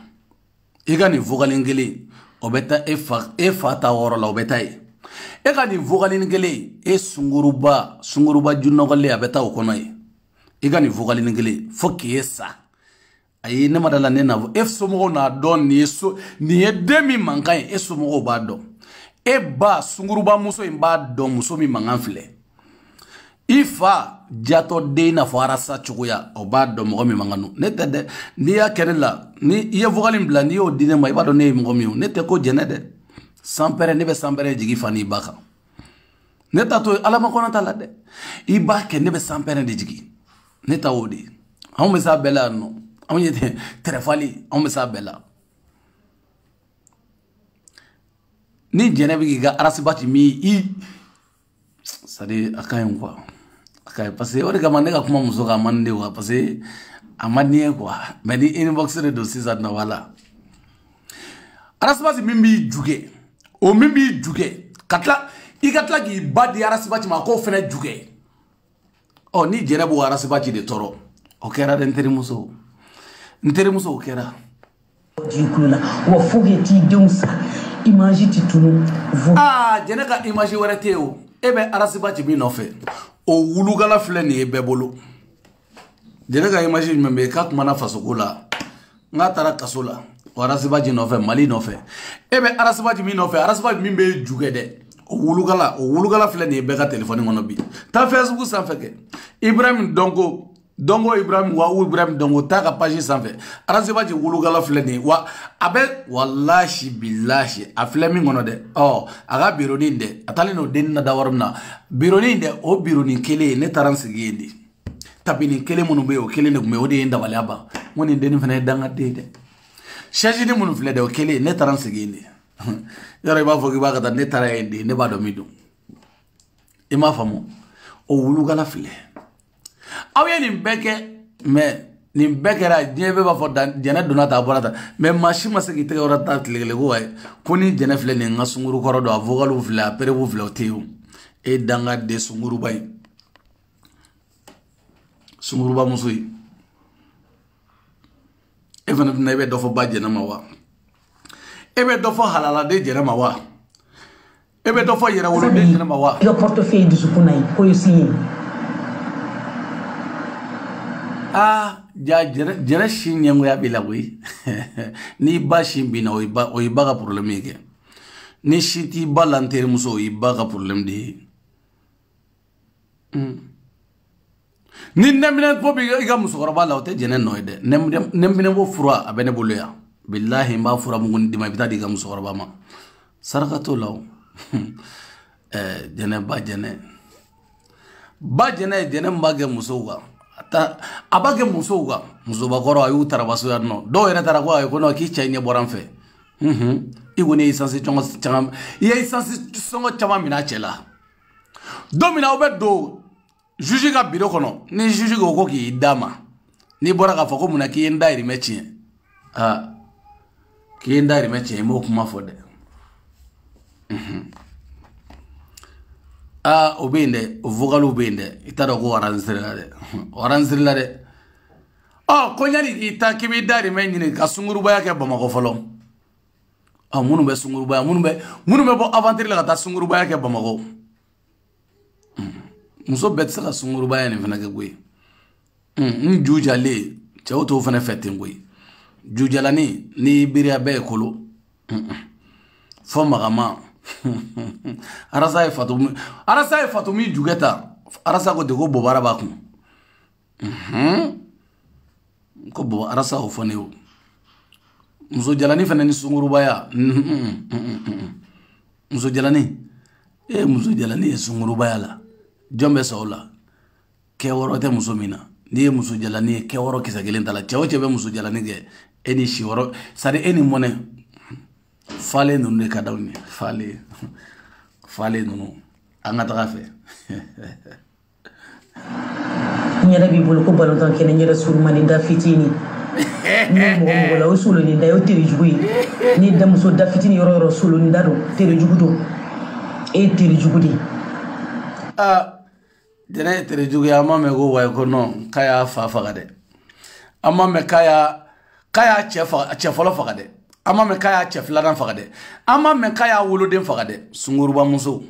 igani vogalingeli obeta efa ta woro la obeta e ga ni vogalingeli sunguruba junogale abeta okonoye igani vogalingeli foki esa ayi ne madala ne na somo na don ni demi mankai somo ba do ba sunguruba muso imba do muso mi manganfle ifa jato de na fara sa chukuya oba do mo mi manganu ne tede ni ya kenela ni ye vogalim bla ni o dine mai ba do ne mo mi ne te ko jenede sampere ne be sampere jigi fani baka ne tato alama kona tala de iba ke ne be sampere de jigi ne ta wodi on me sa bela no on yete trefali on me sa bela ni jenebi ga arasibati mi sadi akayen kwa akay parce que ore gamane ga kuma muso ga mande wa parce que amani kwa medi inbox de dossier ça na wala arasibati mimbi juge katla igatla gi badi arasibati ma ko fene juge ni jenebu arasibati de toro okera de nterimuso okera dikulula wa fogeti deunsa image titunu jene ka image warate o ebe arasibati mi no fe o wulugala fle ni ebe bolo jene ka image membe ka kuma na fasokola ngatara kasola arasibati no fe mali no fe ebe arasibati mi no fe arasibati mi be jugede o wulugala fle ni ebe ka telephone ngono bi ta Facebook san feke Ibrahim Dongo dongo Ibrahim wa Ibrahim dongo ta ka page sanfɛ araseba ji wulugala filɛ nin wa abe wallahi billahi a filɛ min kɔnɔ dɛ aga bironin dɛ atali no den na dawar na bironin dɛ o bironin kelen ne taran sigi yen de tabini kelen munu be o kelen ne gume o de yen dabali aba woni den fana danga de dɛ chaji ni munu filɛ dɛ o kelen ne taran sigi yen de yɔrɔ I b'a fɔ k'i b'a ka taa ne tara yen de ne b'a dɔn min don I m'a faamu o wulugala filɛ aw ye nin bɛɛ kɛ mais nin bɛɛ kɛra diɲɛ bɛɛ b'a fɔ jɛnɛ donna ta a bɔra ta mais maa si ma se k'i tɛgɛ yɔrɔ ta tile kelen ko ayi ko ni jɛnɛ filɛ nin n ka sunkuru kɔrɔ don a vocaliw filɛ a perewu filɛ o tɛ yen o e danga de sunkuruba in sunkuruba muso ye e fana bɛna e bɛ dɔ fɔ ba jɛnɛ ma wa e bɛ dɔ fɔ halaladen jɛnɛ ma wa e bɛ dɔ fɔ yɛrɛwoloden jɛnɛ ma wa. I ka portefeuille dusukun na yen ko ye signé. Ja jɛnɛ si ɲɛngoya b'i la koyi ni ba si binna o y'i ba ka problème ye kɛ ni si t'i ba la n terimuso o y'i ba ka problème de ye ni nɛminɛ ko b'i i ka musokɔrɔba la o tɛ jɛnɛ nɔ ye dɛ nɛminɛ ko fura a bɛ ne bolo yan billahi n b'a fura mugu d'i ma i bɛ taa di i ka musokɔrɔba ma saraka t'o la o jɛnɛ ba jɛnɛ ye jɛnɛ min b'a kɛ musow kan a b'a kɛ musow kan musobakɔrɔ a y'u tarabaso yan nɔ dɔw yɛrɛ taara ko ayi ko non k'i cɛ ɲɛ bɔra n fɛ i kɔni ye essence caman i ye essence sɔngɔ caman minɛ a cɛ la don min na aw bɛ don juge ka bureau kɔnɔ ni juge ko ko k'i d'a ma n'i bɔra k'a fɔ ko munna k'i ye n dahirimɛ tiɲɛ k'i ye n dahirimɛ tiɲɛ i m'o kuma fɔ dɛ o bɛ yen dɛ o vocaliw bɛ yen dɛ i t'a dɔn ko enregistré la dɛ enregistré la dɛ ko yanni k'i ta k'i b'i dahirimɛ ɲini ka sunkurubaya kɛ Bamakɔ fɔlɔ minnu bɛ sunkurubaya minnu bɛ bɔ aventure la ka taa sunkurubaya kɛ Bamakɔ muso bɛɛ tɛ se ka sunkurubaya nin fana kɛ koyi n ju jalen cɛw t'o fana fɛ ten koyi ju jalani ni biriya bɛɛ ye kolo fɔ magama arasa ye fatumi juge ta arasa ko de ko bobara b'a kun ko bo arasa o fɔ ne o muso jalani fana ni sunkurubaya muso jalani ye sunkurubaya la jɔn bɛ sɔn o la kɛ wɔɔrɔ tɛ muso min na n'i ye muso jalani ye kɛ wɔɔrɔ kisɛ kelen ta la cɛ o cɛ bɛ muso jalani kɛ e ni si wɔɔrɔ sari e ni mɔnɛ fale ninnu de ka d'aw ye fale ninnu an ka taga fɛ n yɛrɛ b'i bolo ko balontan kɛnɛ n yɛrɛ surumani da fitinin ni mɔgɔ la o soloni da o teri jugu ye ni da muso da fitinin yɔrɔ yɔrɔ soloni da don teri jugu don e ye teri jugu de jɛnɛ ye teri jugu ye an m'a mɛn ko wayi ko non k'a y'a fa faga dɛ an m'a mɛn k'a y'a cɛ fɔlɔ faga dɛ an m'a mɛn k'a y'a cɛ filanan faga dɛ an m'a mɛn k'a y'a woloden faga dɛ sunkuruba muso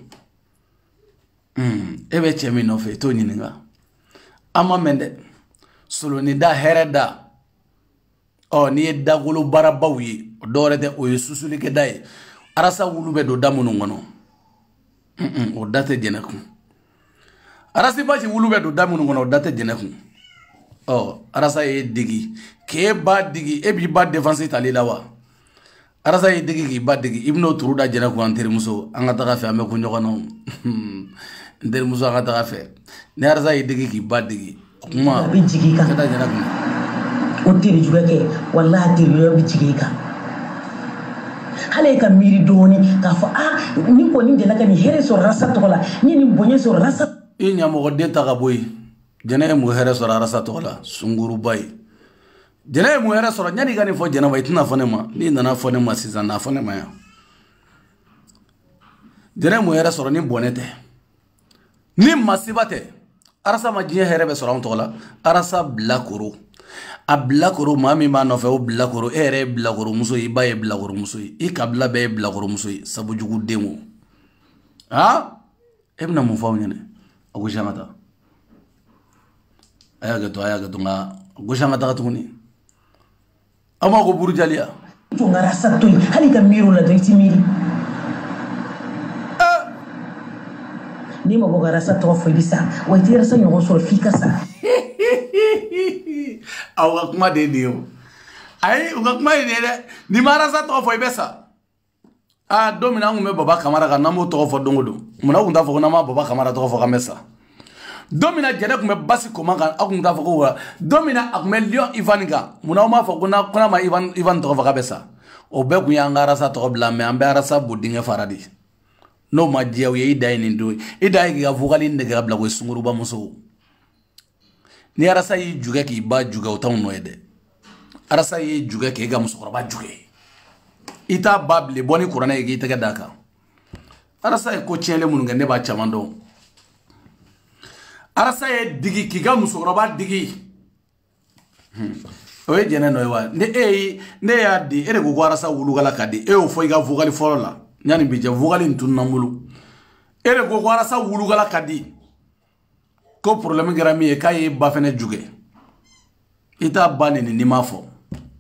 e bɛ cɛ min nɔfɛ i t'o ɲininka an m'a mɛn dɛ soloni da hɛrɛ da n'i ye dagolo baarabaw ye o dɔwɛrɛ tɛ o ye susulikɛ da ye arasa wulu bɛ don da minnu kɔnɔ o da tɛ jɛnɛ kun arasi basi wulu bɛ don da minnu kɔnɔ o da tɛ jɛnɛ kun arasa ye digi k'e ba digi e b'i ba défense tali la wa arasa ye digi k'i ba digi i bɛn'o turu da jɛnɛ kun an terimuso an ka taga fɛ an bɛ kun ɲɔgɔn na n terimuso an ka taga fɛ ni arasa ye digi k'i ba digi o kuma a bɛ jigin i kan ka taa jɛnɛ kun o teri jugu kɛ walahi teri jugu bɛ jigin i kan hali e ka miiri dɔɔni k'a fɔ ni kɔni delila ka nin hɛrɛ sɔrɔ arasa tɔgɔ la n ye nin bonya sɔrɔ arasa i ɲamɔgɔden ta ka bɔ yen jɛnɛ ye mun hɛrɛ sɔrɔ arasa tɔgɔ la sunkuruba ye jɛnɛ ye mun hɛrɛ sɔrɔ yanni i ka nin fɔ jɛnɛba i tɛna fɔ ne ma n'i nana fɔ ne ma sisan n'a fɔ ne ma yan jɛnɛ ye mun hɛrɛ sɔrɔ ni bɔnɛ tɛ ni masiba tɛ arasa ma diɲɛ hɛrɛ bɛ sɔrɔ anw tɔgɔ la arasa bilakoro a bilakoro maa min b'a nɔfɛ o bilakoro e yɛrɛ ye bilakoromuso ye i ba ye bilakoromuso ye i kabila bɛɛ ye bilakoromuso ye sabu jugu den o e bɛna mun fɔ aw ɲɛna a gosi an ka taa a y'a kɛ to nka gosi an ka taga tuguni aw ma ko burujaliya jɔn ka arasa to yen hali ka miiri o la dɔrɔn i t'i miiri n'i ma bɔ ka arasa tɔgɔ fɔ i bɛ sa wa i tɛ arasa ɲɔgɔn sɔrɔ f'i ka sa awa kuma de dio ai uga kuma de ni marasa to fo ibesa a domina ngume baba kamara ka namo to fo dongodo muna unda fo na ma baba kamara to fo kamesa domina jere kume basi komanga akunda fo ko domina akume lion ivanga muna ma fo kuna ma ivan to fo kabesa o be ku yanga rasa to bla me ambe rasa budinge faradi no ma jew ye idai ni do idai ga vogali ndega bla ko sunguru ba muso ni arasa yi juga ki ba juga o taw no ede arasa yi juga ke ga muso ba juga ita bable boni qur'ana ye tege daka arasa ko chele mun ngende ba chamando arasa ye digi ki ga muso ba digi oye jene no wa ne ya di ere go arasa wulu gala kadi e o foi ga vogali forola nyani bija vogali ntun namulu ere go arasa wulu gala kadi ko problème grami e kay ba fene juge ita bani ni mafo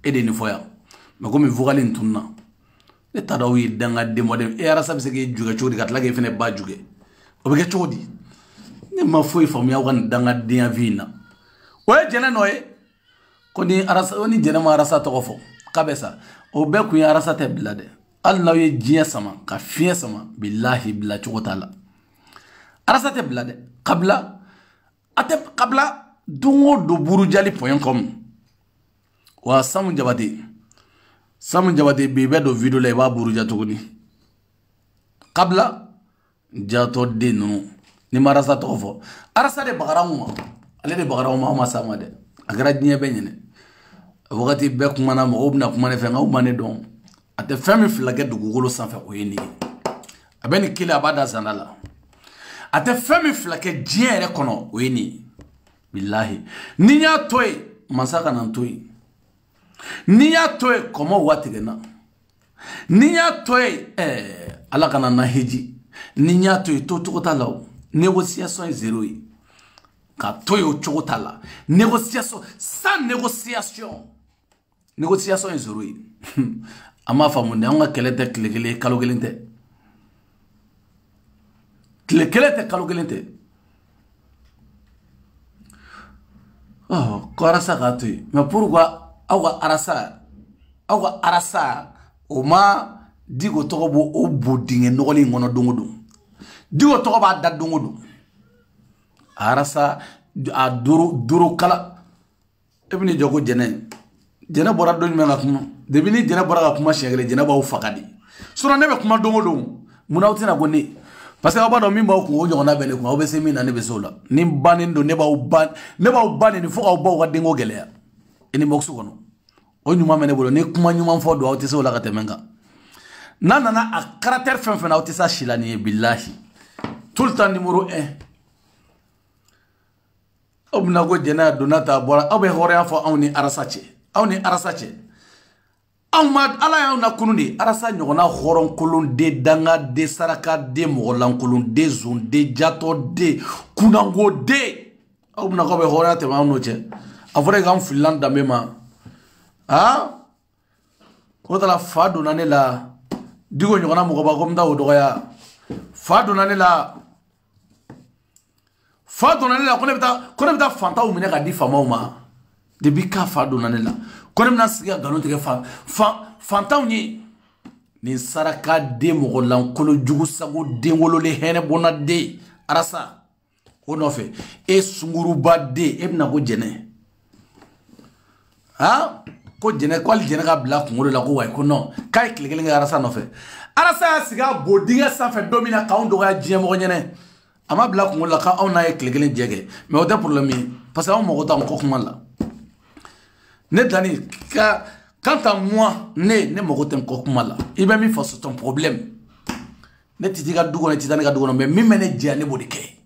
ede ni foya ma ko mi vogali ntunna e tadawi danga de modem e arasa bise ge juge chodi kat lage fene ba juge o be ge chodi ni ma foi fam ya wan danga dia vina oye jene no e ko ni arasa oni jene ma arasa to fo kabesa o be ku ya arasa te blade Allah ye jiya sama ka fiye sama billahi billahi chotala arasa te blade qabla ate qabla dungo do burujali.com wa samu jabati bebe do video la ba buruja tuguni qabla jato de no ni marasa to fo arasa de bagarawuma ale de bagarawuma ma sama de agara dinya benyene wakati be kuma na mo obna kuma ne fe ngaw mane don ate fami flage do gugolo sanfa o yeni abeni kila abada zanala ate fami flake jiere kono o yeni billahi ninya toy masaka nan toy ninya toy komo watigena ninya toy ala kana na heji ninya toy to tala négociation zéro ka toy o chotala négociation sans négociation zéro ama famu ne nga kelete klegele kalogelente oh ko arasa ka toy mais pourquoi awa arasa o ma digo to bo o bodinge nogoli ngono dongodo digo to ba da dongodo arasa a duru kala ebini jogo jene bora do ni menga kuma debini jene bora ga kuma shegele jene ba u fakadi sura nebe kuma dongodo muna utina goni parce que abado mi ba ko o jona bele ko o be semi na ne be sola ni banin do ne ba u ban ni fo ka ba o dingo gele ya eni moksu kono o nyuma mene bolo ne kuma nyuma fo do awti sola ka temenga nanana a caractère fin awti sa shilani billahi tout le temps numéro 1 obna go jena donata bora abe hore afo awni arasache awmad ala ya na kunundi arasa nyogona horon kulun de danga de saraka de mogolan kulun de zon de jato de kunango de obna go be hore te mawno che afore gam finlanda mema ko tala fadu nanela digo nyogona mo ba ko mda odoya fadu nanela ko ne bita fantaw mine ka di famaw ma debi ka fadu nanela ko ne bina siga galon tege fantaw ni saraka de mo lankolo jugu sago de wolole hene bona de arasa o no fe e sunguru ba de e bina ko jene ko jene ko al jene ka bla ngolo la ko way ko non kay klegele arasa no fe arasa siga bodinga sa fe domina kaundo ga jemo ko nyene ama bla ko la ka on na e klegele jege mais o ta problème parce que on mo ta ko kuma la ne dani ka quant à moi ne mo ko tem ko kuma la ibe mi faso ton problème ne titi ga dugo ne titani ga dugo mais mi mene je ne bodike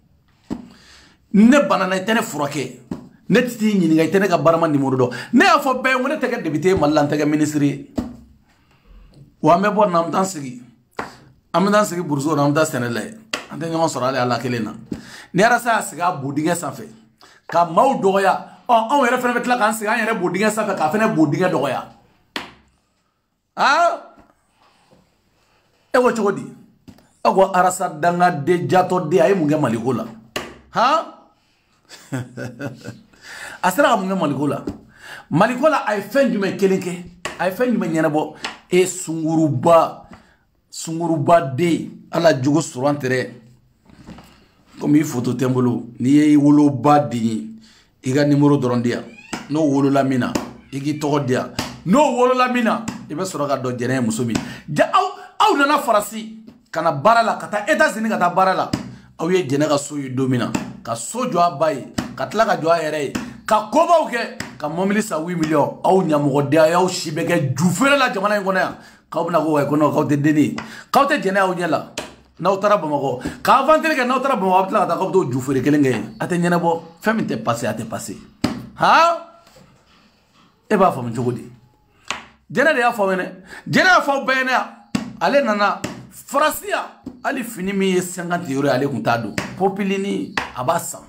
ne banana tene furake ne titi nyini ga tene ga barama numéro do ne afo be ngone tege député mallan tege ministre wa me bon nam tan sigi am dan sigi burzo nam da senele ante ñoo sorale ala kelena ne arasa siga bodinga safe ka maw doya on yere fene betla kan siga yere bodinga safe ka fene bodinga doya e wo chodi agwa arasa danga de jato de ay mu nge malikola asra mun malikola malikola ay fen jume kelenke ay fen jume ñenabo e sunguruba de ala jugo surantere comme il photo tembolo ni ye wolo ba di iga numéro dorondia no wolo lamina igi to dia no wolo lamina ibe soroga do jene musomi ja aw nana farasi kana barala kata États-Unis kata barala aw ye jene ka so yu domina ka so jo abai ka tla ka jo ayere ka kobaw ke ka momili sa 8 millions aw nyamogo dia yaw shibeke jufere la jamana ngona ya ka bna go ko no ka te deni ka te jene aw nyala na utara bamako ka avantere ke na utara bamako tla ka ko to jufere kelenge ate nyana bo femme te passé ha e ba fam jogodi jene de ya fo mene jene ya fo bene ale nana Francia ali fini mi 50 € ale kun tado popilini abasa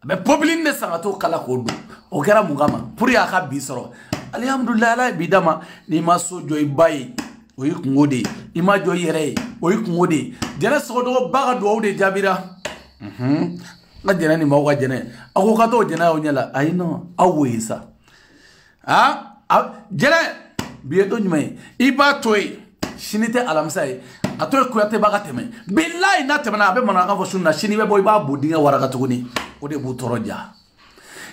abe popilini de sangato kala kodu o kera mugama pour ya ka bisoro alhamdulillah ala bidama ni maso joy bayi o yikungode ima joy yere o yikungode jena sodo baga do de jabira la jena ni mawa jena ako ka to jena o nyala ayino awesa jena bieto nyme iba toy shinite alamsay atoy kuyate baga teme billahi na temana abe mona ka fosunna shini be boy ba bodinga waraka tuguni o de bu toroja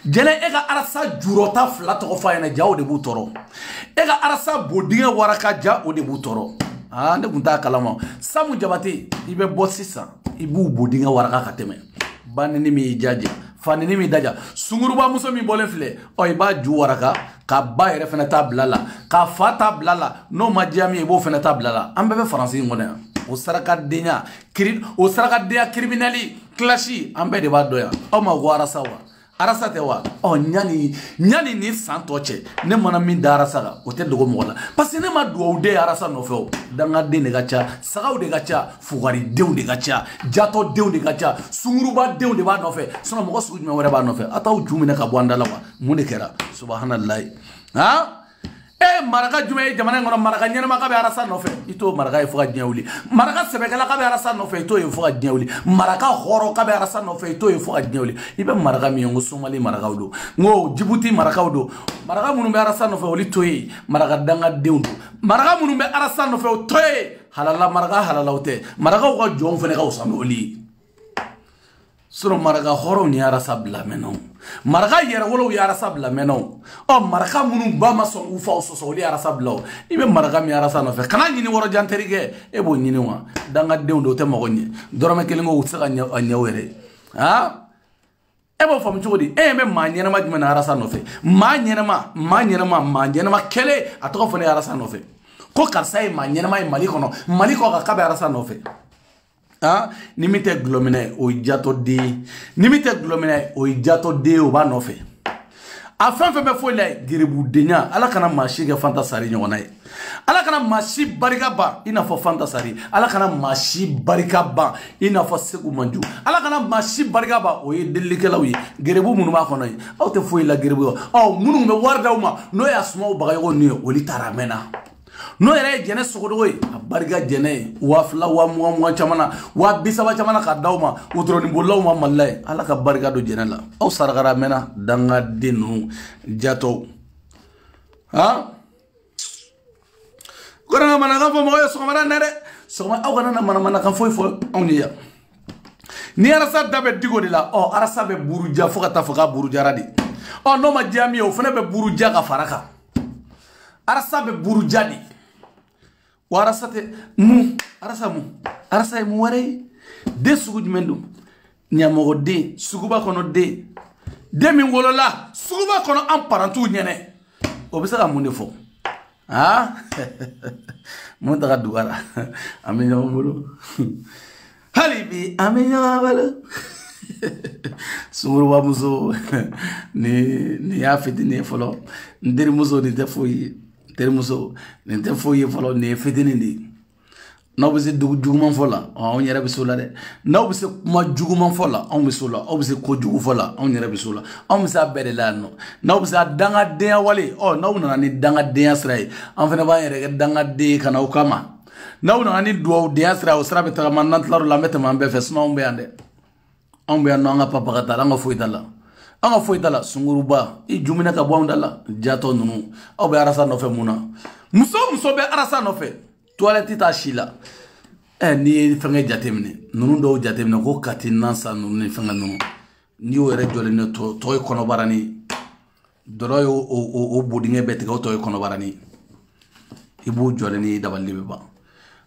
jele ega arasa jurota flat ko fayna jaw de bu toro ega arasa bodinga waraka ja o de bu toro ne kunta kalama samu jabate ibe bossisa ibu bodinga waraka ka teme banini mi jaje fanini mi daja sunguruba muso mi bolen file o iba ju waraka ka ba yere fena tablala ka fa tablala no majami e bo fena tablala ambe be français ngona o saraka denya o saraka dia criminali clashi ambe de ba doya o ma gwara sawa arasa te wa o nyani ni santoche ne mona min dara saga o te dogo mola parce que ne ma do de arasa no fe danga de ne gacha saga de gacha fugari de de gacha jato de gacha sunguruba de ba no fe sono mo su me wora ba no fe ataw jumina ka bwanda la wa mun kera subhanallah ha maraka jume jamana ngono maraka nyana makabe arasa no fe ito maraka e fuga nyawli maraka sebekala kabe arasa no fe ito e fuga nyawli maraka horo kabe arasa no fe ito e fuga nyawli ibe maraka mi ngo somali maraka udo ngo Djibouti maraka udo maraka munu be arasa no fe oli toyi maraka danga deundu maraka munu be arasa no fe toyi halala maraka halala ote maraka ko jom fene ka usami oli suro maraka horo ni arasa bla meno maraka yere wolo ya arasa bla meno o maraka munu ba maso ufa so oli arasa bla ibe maraka mi arasa no fe kana nyini woro janterige e bo nyini wa danga deundo te magonye dorome kelingo utsa anya were ha e bo fam chudi e me manyena ma jima arasa no fe manyena ma kele atoko fone arasa no fe ko karsai manyena ma maliko ka kabe arasa no fe nimite glomine o jato de nimite glomine o jato de o ba no fe afan fe be fo la giribu denya ala kana mashi ga fantasari nyona ye ala kana mashi barika ba ina fo fantasari ala kana mashi barika ba ina fo segu manju ala kana mashi barika ba o ye delikelawi giribu munu ma kono ye aw te fo la giribu munu me warda uma no ya suma o baga yo ni o li taramena no yere jene sogodo ye barika jene wa fla wa mo chamana wa bisaba chamana ka dawma utroni bollaw ma mallay ala ka barika do jene la aw saragara mena danga dinu jato koranga mana ka fo mo yo sokoma nere sokoma aw kana mana kan fo on ya ni arasa dabe digo de la arasa be buruja fo ka ta fo ka buruja radi no ma jami o fene be buruja ka faraka arasa be buruja di warasate arasa mu ware de sugu jumendo nyamogo de suguba kono de min wolola suguba kono am parantu nyene o bisa ka munde fo mo daga duara amenya mbolo halibi amenya balo sumuru wa muso ni ya fitini folo ndiri muso ni tefoyi termuso nente foye folo ne fedeni ndi no bise juguman fola on yere bisola de no bise kuma juguman fola on bisola o bise ko jugu fola on yere bisola on bise abede la no bise danga de wale no na ni danga de asrai on fena ba yere danga de kana o kama no na ni do de asrai o srabe ta man nantlaru la meta man be fes no on be ande on be no nga papa kata la nga foitala anga foyi tala sunguruba I jumina ka bɔ dala jato nunu aw bɛ arasa nɔfɛ mun na muso bɛ arasa nɔfɛ toilette ta si la ni ye fɛngɛ jateminɛ nunu dɔw jateminɛ ko kati nansa nunu ni fɛngɛ nunu ni y'o yɛrɛ jɔlen ne tɔ ye kɔnɔbarani dɔrɔ ye o bodingɛ bɛɛ tigɛ o tɔ ye kɔnɔbarani I b'o jɔlen ni dabali bɛ ban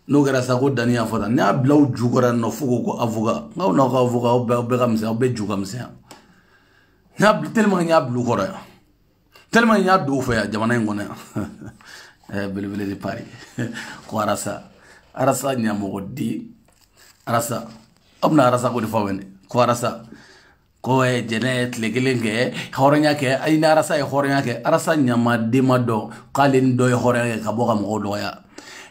n'o kɛra sa ko dani y'a fɔ tan n'a bila aw ju kɔrɔ nɔ fo ko avocat n'aw n'aw ka avocat aw bɛɛ ka misɛn aw bɛɛ ju ka misɛn n'a bila tellement que n y'a bila u kɔrɔ yan tellement que n y'a don u fɛ yan jamana in kɔnɔ yan belebele de Paris ko arasa ɲɛmɔgɔ di arasa aw bɛna arasa ko de fɔ wɛnɛ ko arasa ko jɛnɛ tile kelen kɛ hɔrɔnya kɛ ayi ni arasa ye hɔrɔnya kɛ arasa ɲamaden ma dɔn k'ale ni dɔ ye hɔrɔnya kɛ ka bɔ ka mɔgɔw dɔgɔya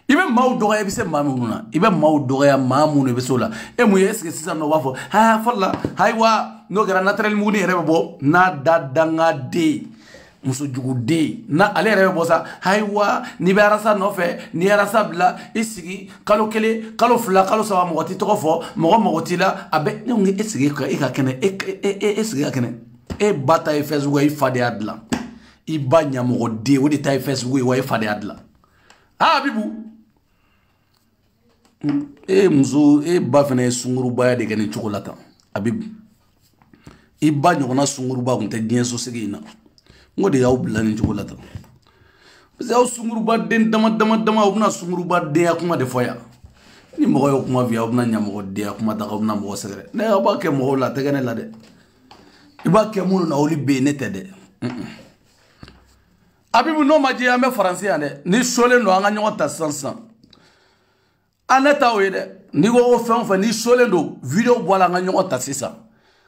I bɛ maaw dɔgɔya I bɛ se maa minnu na I bɛ maaw dɔgɔya maa minnu I bɛ se o la mun ye est-ce que sisan nɔ u b'a fɔ ha fɔlɔ ayiwa n'o kɛra naturel muguni yɛrɛ bɛ bɔ n'a da dangaden musojuguden na ale yɛrɛ bɛ bɔ sa ayiwa n'i bɛ arasa nɔfɛ n'i ye arasa bila I sigi kalo kelen kalo fila kalo saba mɔgɔ t'i tɔgɔ fɔ mɔgɔ mago t'i la a bɛ ne ko e sigi e ka kɛnɛ e sigi ka kɛnɛ e ba ta ye fɛn sugu ye I fa de y'a dilan I ba ɲɛmɔgɔden o de ta ye fɛn sugu ye wa I fa de y'a dilan Habibu muso ba fana ye sungurubaya de kɛ nin cogo la tan Habibu I ba ɲɔgɔnna sunguruba kun tɛ diɲɛ so sigi in na n ko de y'aw bila nin cogo la tan parce que aw sungurubaden dama aw bɛna sungurubadenya kuma de fɔ yan ni mɔgɔ y'o kuma f'i ye aw bɛna ɲɛmɔgɔdenya kuma ta aw bɛna mɔgɔ sɛgɛrɛ ne aw b'a kɛ mɔgɔw la a tɛ kɛ ne la dɛ I b'a kɛ minnu na olu bɛ yen ne tɛ dɛ Habibu n'o ma diya an bɛ faransi yan dɛ ni solen don an ka ɲɔgɔn ta sisan ne t'aw ye dɛ n'i ko ko fɛn o fɛn ni solen don video bɔ a la an ka ɲɔgɔn ta sisan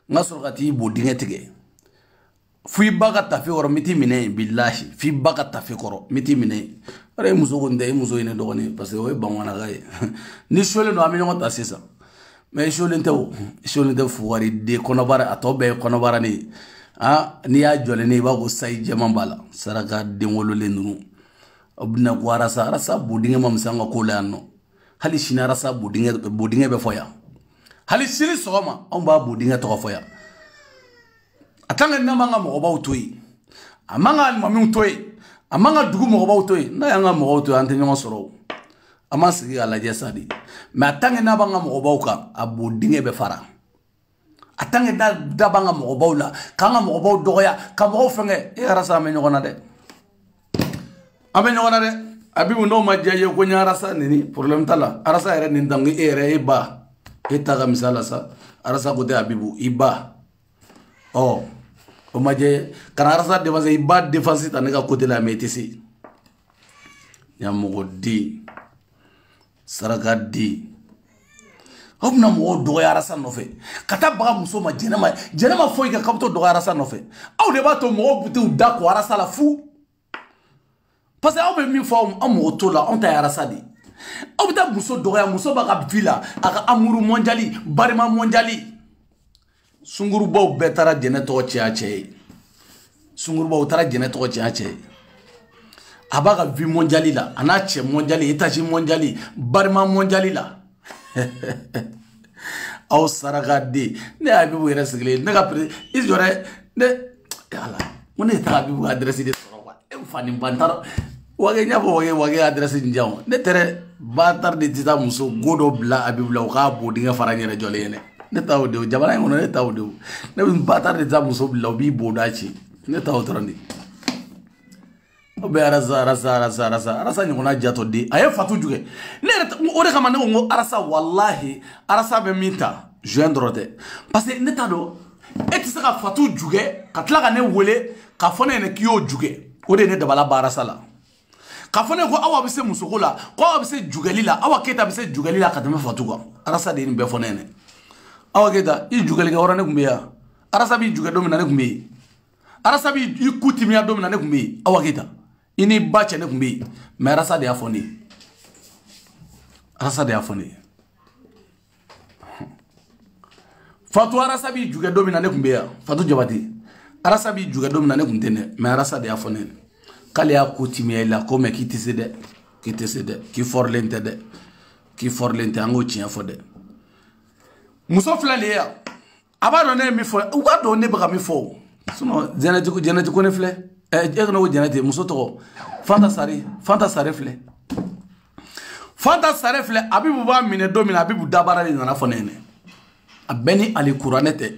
n ka sɔrɔ ka t'i bo dingɛ tigɛ fo I ba ka tafe kɔrɔ n bɛ t'i minɛ yen bilahi fo I ba ka tafe kɔrɔ n bɛ t'i minɛ yen e muso ko n tɛ e muso ye ne dɔgɔnin parce que o ye bamanankan ye ni solen don an bɛ ɲɔgɔn ta sisan mais solen tɛ o solen tɛ fugari den kɔnɔbara a tɔ bɛɛ ye kɔnɔbara ni ye n'i y'a jɔlen I b'a ko sayi jɛman b'a la saraka den wololen ninnu aw bɛna ko arasa bodingɛ ma misɛn an ka ko la yan nɔ hali sini arasa bodingɛ bɛ fɔ yan hali sini sɔgɔma anw b'a bodingɛ tɔgɔ fɔ yan a tant que n'a man ka mɔgɔbaw to yen a man ka alimamiw to yen a man ka dugu mɔgɔbaw to yen n'a y'an ka mɔgɔw to yen an tɛ ɲɔgɔn sɔrɔ o an ma sigi k'a lajɛ sa de mais a tant que n'a b'an ka mɔgɔbaw kan a bodingɛ bɛ fara a tant que da b'an ka mɔgɔbaw la k'an ka mɔgɔbaw dɔgɔya ka mɔgɔw fɛngɛ arasa an bɛ ɲɔgɔn na dɛ an bɛ ɲɔgɔn na dɛ Habibu n'o ma diya I ye ko n ye arasa nini problème t'a la arasa yɛrɛ nin dangu e yɛrɛ e ba e ta ka misala sa arasa ko tɛ Habibu I ba o ma diya kana arasa défense I ba défense ta ne ka côté la mais I tɛ se ɲɛmɔgɔden saraka den aw bɛna mɔgɔw dɔgɔya arasa nɔfɛ ka taa baga muso ma jɛnɛma foyi kɛ k'aw bɛ to dɔgɔya arasa nɔfɛ aw de b'a to mɔgɔw bɛ t'u da ko arasa la fu parce que aw bɛ min fɔ an mɔgɔ t'o la anw ta ye arasa de aw bɛ taa muso dɔgɔya muso b'a ka vie la a ka amour mondiali barima mondiali sungurubaw bɛɛ taara jɛnɛ tɔgɔ cɛya cɛ ye sungurubaw taara jɛnɛ tɔgɔ cɛya cɛ ye a b'a ka vie mondiali la a n'a cɛ mondiali étage mondiali barima mondiali la aw saraka den ne Habibu yɛrɛ sigilen ne ka I jɔrɛ ne ala ko ne ta Habibu ka adresse de sɔrɔ quoi e fa ni ba ntara wage ɲa fɔ wage adresse ni jaw ne tɛrɛ ba tar de tita muso go dɔ bila Habibu la o k'a bo dingɛ fara n yɛrɛ jɔlen ye ne t'aw de jamana in kɔnɔ ne t'aw de ne bɛ ba tar de tita muso bila o b'i bo da ci ne t'aw dɔrɔn de o bɛ arasa ɲɔgɔnna jatɔ den a ye fatu jugɛ ne yɛrɛ o de kama ne ko n ko arasa wallahi arasa bɛ min ta juin dɔrɔn tɛ parce que ne t'a dɔn e tɛ se ka fatu jugɛ ka tila ka ne wele k'a fɔ ne ɲɛna k'i y'o jugɛ o de ye ne dabala ba arasa la k'a fɔ ne ko aw bɛ se musoko la ko aw bɛ se jugɛli la aw Keyita bɛ se jugɛli la ka tɛmɛ fatu kan arasa de ye nin bɛɛ fɔ ne ɲɛna aw Keyita I jugɛlikɛ yɔrɔ ne tun bɛ yan arasa b'i jugɛ don min na ne tun bɛ yen arasa b'i ku timiya don min na ne tun bɛ yen aw Keyita I ni ba cɛ ne tun bɛ yen mais arasa de y'a fɔ ne ye arasa de y'a fɔ ne ye Fatu arasa b'i jugɛ don min na ne tun bɛ yan Fatu Jabate arasa b'i jugɛ don min na ne tun tɛ dɛ mais arasa de y'a fɔ ne ye k'ale y'a ku timiya I la ko mais k'i tɛ se dɛ k'i tɛ se dɛ k'i fɔrilen tɛ dɛ k'i fɔrilen tɛ an k'o tiɲɛ fɔ dɛ muso filɛ nin ye yan a b'a dɔn ne ye min fɔ u b'a dɔn ne bɛ ka min fɔ sinon jɛnɛti ko ne filɛ e kana ko jɛnɛti muso tɔgɔ Fanta Sare filɛ Fanta Sare filɛ Abibu b'a minɛ don min na Abibu dabara de nana fɔ ne ɲɛna a bɛɛ ni ali kuranɛ tɛ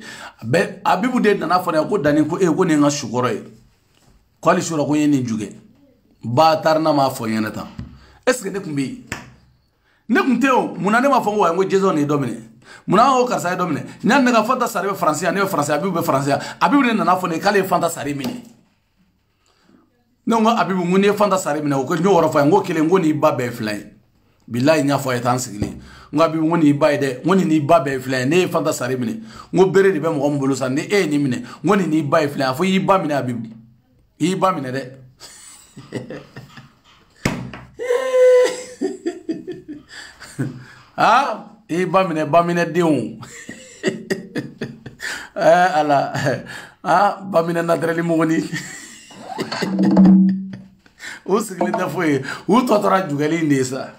Abibu de nana fɔ ne ko Dani ko ko nin ka sukɔrɔ ye ko hali sura ko n ye nin jugɛ Batarina m'a fɔ ɲɛna tan est-ce que ne kun bɛ yen ne kun tɛ o munna ne m'a fɔ ko wa n ko Jason ye dɔ minɛ munna ko karisa ye dɔ minɛ n'a ne ka Fanta Sare bɛ Faransi yan ne bɛ Faransi Abibu bɛ Faransi yan Abibu de nana fɔ ne k'ale ye Fanta Sare minɛ ne ko Abibu n ko n'i ye Fanta Sare minɛ o ko n y'o yɔrɔ fɔ n ko kelen n ko n'i ba bɛɛ ye filan ye bilayi n y'a fɔ a ye tan sigilen n ko Abibu n ko n'i ba ye dɛ n ko nin n'i ba bɛɛ ye filan ye ne ye Fanta Sare minɛ n ko bere de bɛ mɔgɔ min bolo sa ni e ye nin minɛ n ko nin n'i ba ye filan ye a fɔ i y'i ba minɛ Abibu i y'i ba minɛ dɛ ah i ba minɛ denw ala ah ba minɛ naturellement mɔgɔni u sigilen tɛ foyi u tɔtɔra jugɛli de sa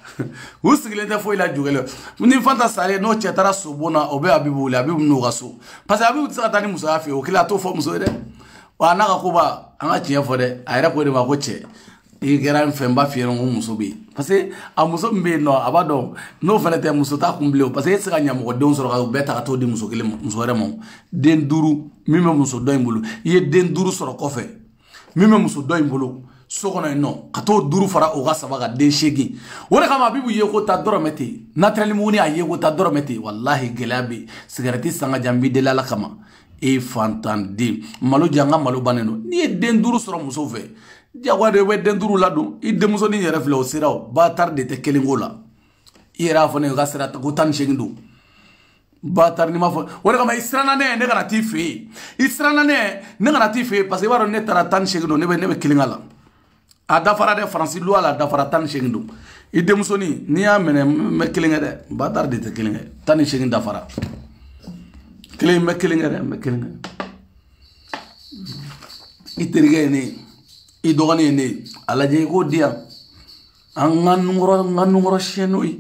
u sigilen tɛ foyi la jugɛli ni Fanta Sare n'o cɛ taara so bon na o bɛ Abibu wele Abibu n'o ka so parce que Abibu tɛ se ka taa ni musoya fɛ o kelen a t'o fɔ muso ye dɛ wa n'a ka koba an ka tiɲɛ fɔ dɛ a yɛrɛ ko de ma ko cɛ i kɛra n fɛ n b'a f'i ɲɛna ko muso bɛ yen parce que a muso min bɛ yen nɔ a b'a dɔn n'o fana tɛ muso t'a kun bilen o parce que e tɛ se ka ɲɛmɔgɔdenw sɔrɔ ka bɛɛ ta ka t'o di muso wɛrɛ ma den 5 min bɛ muso dɔ in bolo i ye den 5 sɔrɔ kɔfɛ min bɛ muso dɔ in bolo so kɔnɔ yen nɔ ka t'o 5 fara o ka 7 ka den 8 o de kama Abibu ye ko ta dɔrɔmɛ ten naturellement muguni a ye ko ta dɔrɔmɛ ten walahi gɛlɛya bɛ yen cigarette san ka jan n b'i deli Ala kama e fantanden malo jan ka malo bannen don n'i ye den 5 sɔrɔ muso fɛ jagoya de bɛ den 5 ladon i denmusonin yɛrɛ filɛ o sera o Batar de tɛ kelen ko la i yɛrɛ y'a fɔ ne ye ka sira ko 18 don Batar ni ma fɔ o de kama i siranna ne ye ne kana t'i fɛ yen i siranna ne ye ne kana t'i fɛ yen parce que i b'a dɔn ne taara 18 don ne bɛ kelen ka la a dafara dɛ Faransi loi la a dafara 18 don i denmusonin n'i y'a minɛ n bɛ kelen kɛ dɛ Batar de tɛ kelen kɛ 18 dafara kelen n bɛ kelen kɛ dɛ n bɛ kelen kɛ i terikɛ ye ne ye i dɔgɔnin ye ne ye a lajɛ i k'o di yan an ka nunkɔrɔ siyɛn n'o ye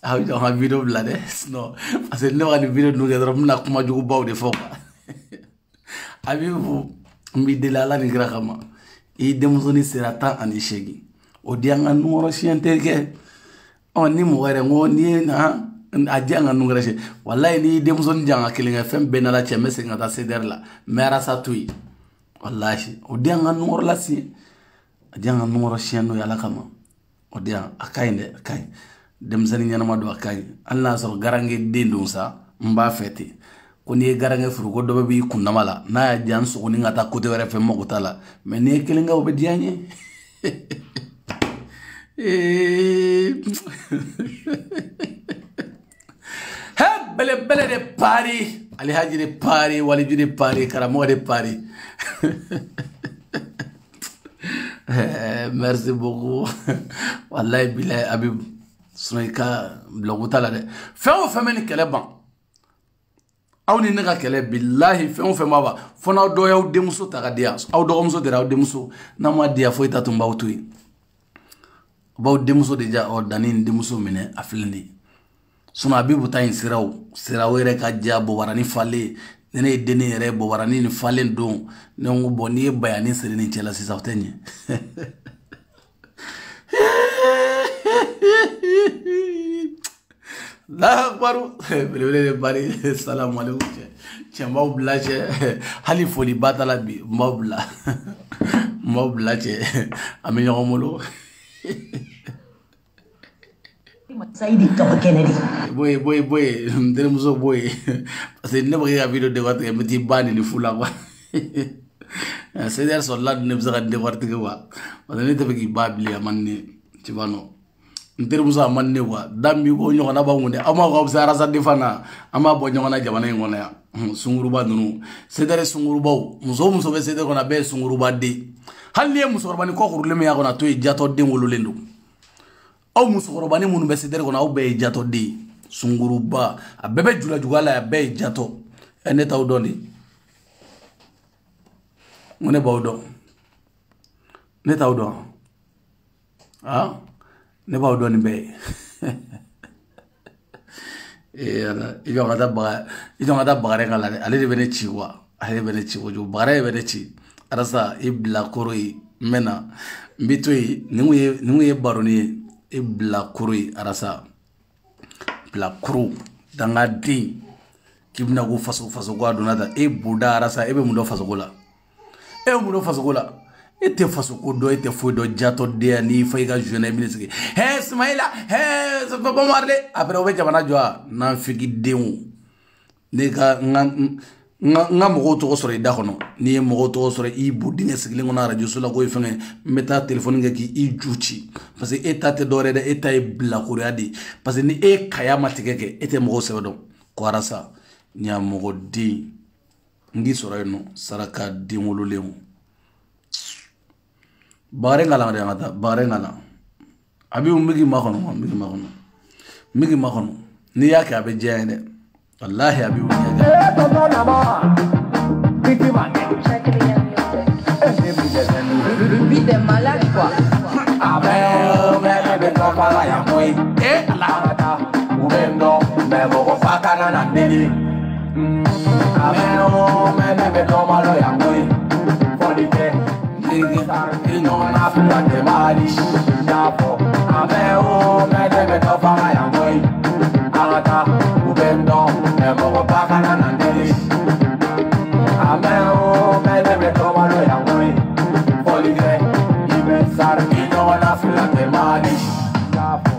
a bɛ jɔ an ka video bila dɛ sinon parce que ne bɛ ka nin video ninnu kɛ dɔrɔn n bɛna kuma jugubaw de fɔ quoi a b'i fo n b'i deli Ala ni kira kama i denmusonin sera 18 o di an ka nunkɔrɔ siyɛn terikɛ ni mɔgɔ yɛrɛ n ko n'i ye a di an ka nunkɔrɔ siyɛn walayi n'i denmusonin jan ka kelen kɛ fɛn bɛɛ n'Ala cɛ n bɛ segin ka taa CDR la n bɛ arasa to yen walahi o di an ka nunkɔrɔ la siyɛn a di an ka nunkɔrɔ siyɛn n'o ye Ala kama o di yan a ka ɲi dɛ a ka ɲi denmisɛnnin ɲɛnama don a ka ɲi hali n'a sɔrɔ garange den don sa n b'a fɛ ten ko n'i ye garange furu ko dɔ b'i kundama la n'a y'a diya n sogonin ka taa côté wɛrɛ fɛ n mago t'a la mais n'i ye kelen kɛ o bɛ diya n ye belebele de pari Alhaji de pari waliju de pari karamɔgɔ de pari merci beaucoup wallahi bilahi Abibu sinon i ka blogu t'a la dɛ fɛn o fɛn bɛ ni kɛlɛ ban aw ni ne ka kɛlɛ bilahi fɛn o fɛn b'a ban fo n'aw dɔ y'aw denmuso ta ka di yan aw dɔgɔmuso dira aw denmuso n'a ma di yan foyi t'a tun b'aw to yen b'aw denmuso de ja Dani ni denmuso minɛ a filɛ nin ye sinon Abibu ta in siraw yɛrɛ ka ja bɔbarani falen ne ye denni yɛrɛ bɔbarani ni falen don ne ko bon n'i ye bayani siri nin cɛ la sisan o tɛ ɲɛ Allahu akbar belebele de bari salamu alaikum cɛ n b'aw bila cɛ hali foli ba t'a la bi n b'aw bila cɛ an bɛ ɲɔgɔn bolo Saidi kaba Kennedy boy n terimuso boy parce que ne bɛ ka video décortiquer n bɛ t'i ba ni fu la quoi CDR sɔrɔla ne bɛ se ka décortiquer quoi parce que ne tɛ fɛ k'i ba bilen a man di ne tu vois non n terimuso a man di ne quoi dan bi ko ɲɔgɔnna b'anw kun dɛ aw ma fisa arasadi fana an b'a bɔ ɲɔgɔn na jamana in kɔnɔ yan sunguruba ninnu CDR sungurubaw muso o muso bɛ CDR kɔnɔ a bɛɛ ye sunguruba den hali n'i ye musokɔrɔba ni kɔkurulen min y'a kɔnɔ a to yen jatɔ den wololen don aw musokɔrɔbani minnu bɛ CDR kɔnɔ aw bɛɛ ye jatɔ den ye sunguruba a bɛɛ bɛ julajuga la a bɛɛ ye jatɔ ne t'aw dɔn de n ko ne b'aw dɔn ne t'aw dɔn ne b'aw dɔn nin bɛɛ ye i jɔ ka taa bagare ka la dɛ ale de bɛ ne ci wa ale de bɛ ne ci kojugu bagare de bɛ ne ci arasa i bila koro ye n bɛ na n bɛ to yen nin kun ye baroni ye i bila koro ye arasa bila koro dangaden k'i bɛna ko fasoko a donna ta e boda arasa e bɛ mun dɔn fasoko la e bɛ mun dɔn fasoko la e tɛ fasoko dɔn e tɛ foyi dɔn jatɔ den n'i fa i ka jeune i bɛ sigi hɛ Sumayila hɛ Bamarde après o bɛ jamana jɔ a nafiki denw ne ka n ka mɔgɔw tɔgɔ sɔrɔ i da kɔnɔ n'i ye mɔgɔw tɔgɔ sɔrɔ i bu dingɛ sigilen kɔnɔ arajo so la ko ye fɛngɛ n bɛ taa telefɔni kɛ k'i ju ci parce que e ta tɛ dɔwɛrɛ dɛ e ta ye bilakoroya de ye parce que ni e kaya ma tigɛ kɛ e tɛ mɔgɔw sɛbɛ dɔn ko arasa ɲamɔgɔden n k'i sɔrɔ yen nɔ saraka den wololen bagare ngala de ngata bagare ngala abi migi makhono migi makhono ni yake abe jende wallahi abi Lui des malades quoi.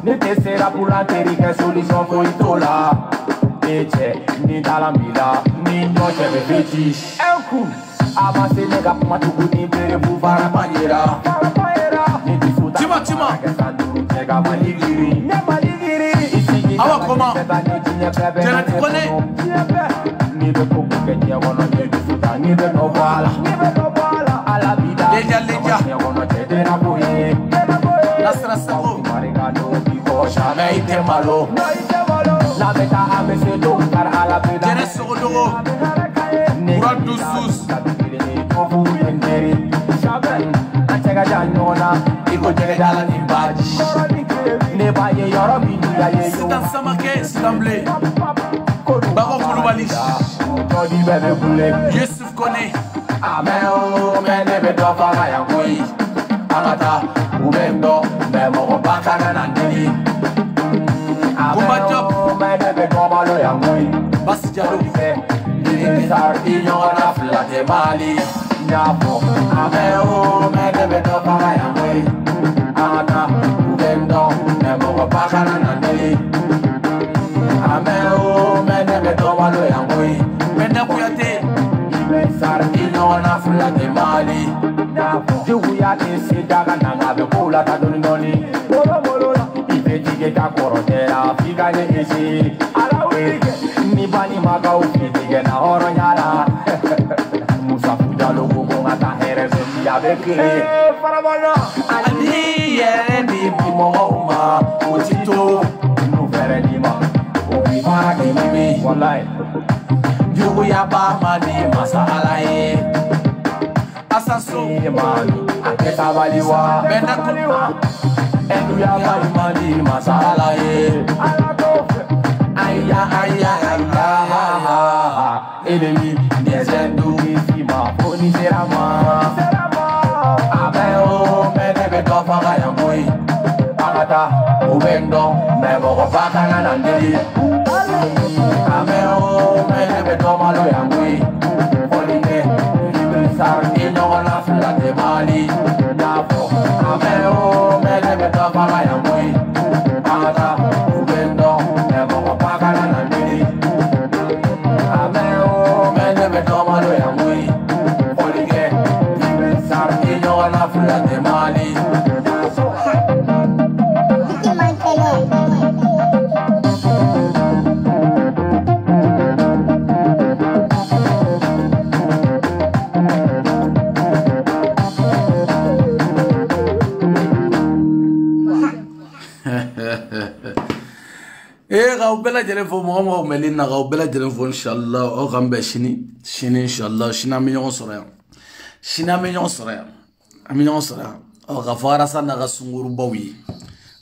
Ni te sera pour la terre que solution pour itola. Eche ni dala mila ni noche me fetiche. Enku avance nega pour matuku ni bere pour vara panera. Ni disuta. Tima. Nega maligiri. Awa koma. Jana tu kone. Ni be koku kenya wono ni disuta ni be no bala. Ala vida. Leja. Ni wono chete na boye. Nasra sako. Jamais ite malo. La beta a mese do car a la beta. Jere sogodogo. Murad dusus. Tofu yenderi. Shaben. Achega janona. Iko jere dala ni baji. Ne baye yoro minu ya ye yo. Sitan samake sitamble. Bako Koulibaly. Jodi bebe bule. Yusuf Kone. Ameo mene beto fama ya kui. Amata ubendo memo bakana nandini. Kumba Job. Mene komalo ya kui. Basi Jalo. Sar inyona flate mali. Nyafo ameo mene beto fama ya kui. Amata ubendo memo bakana nandini. Ameo mene beto malo ya kui. Menda Kuyate. Sar inyona flate mali. Jugu ya kesi daga nanga be kula ta doni doni. Molo la ipe tige ka korotera figa ne esi. Ala wige ni bani maga u tige na oro nyala. Musa fujalo gogo ngata here se ya beke. Farabana ani yere di bimo utito nu fere di ma. O bi fara ke mimi wallahi. Jugu ya ba mani masala e. Asaso. Mani aketa baliwa Benda Koulibaly. enu ya bali mani masala ye aya enemi niezendu ifima oni serama abeo mene beto fanga ya moi agata ubendo memo ko fakana nandiri abeo mene beto malo ya moi oline sar inyona flate mali nafo ameo mele beto fama ya moi agata ubendo memo ko pakana nandiri ameo mele beto malo ya moi olige sar inyona flate mali Gaw bela jelen fo mo melina gaw bela jelen fo inshallah o gambe shini inshallah shina mi ñon soro ya ami ñon soro o gafara sana ga sunguru bawi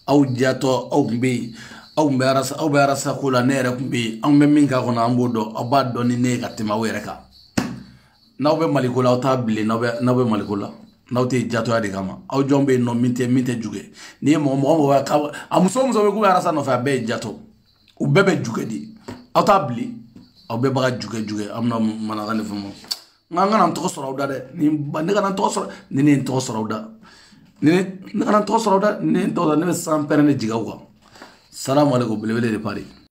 aw jato aw be aw bɛ arasa ko la ne yɛrɛ kun bɛ yen an bɛ min k'a kɔnɔ an b'o dɔn aw b'a dɔn ni ne ye ka tɛmɛ aw yɛrɛ kan n'aw bɛ maliko la aw t'a bilen n'aw bɛ maliko la n'aw tɛ jatoya de kama aw jɔn bɛ yen nɔ min tɛ juge n'i ye mɔgɔ a muso bɛ k'u bɛ arasa nɔfɛ a bɛɛ ye jato u bɛɛ bɛ juge de aw t'a bilen aw bɛɛ b'a juge aw bɛna manaka ni fɛn ma nka an kana n tɔgɔ sɔrɔ aw da dɛ ne kana n tɔgɔ sɔrɔ ni ne ye n tɔgɔ sɔrɔ aw da ne kana n tɔgɔ sɔrɔ aw da ne ye n tɔgɔ sɔrɔ ne bɛ san pɛrɛn ne jigin aw kan salamu aleykum belebele de pari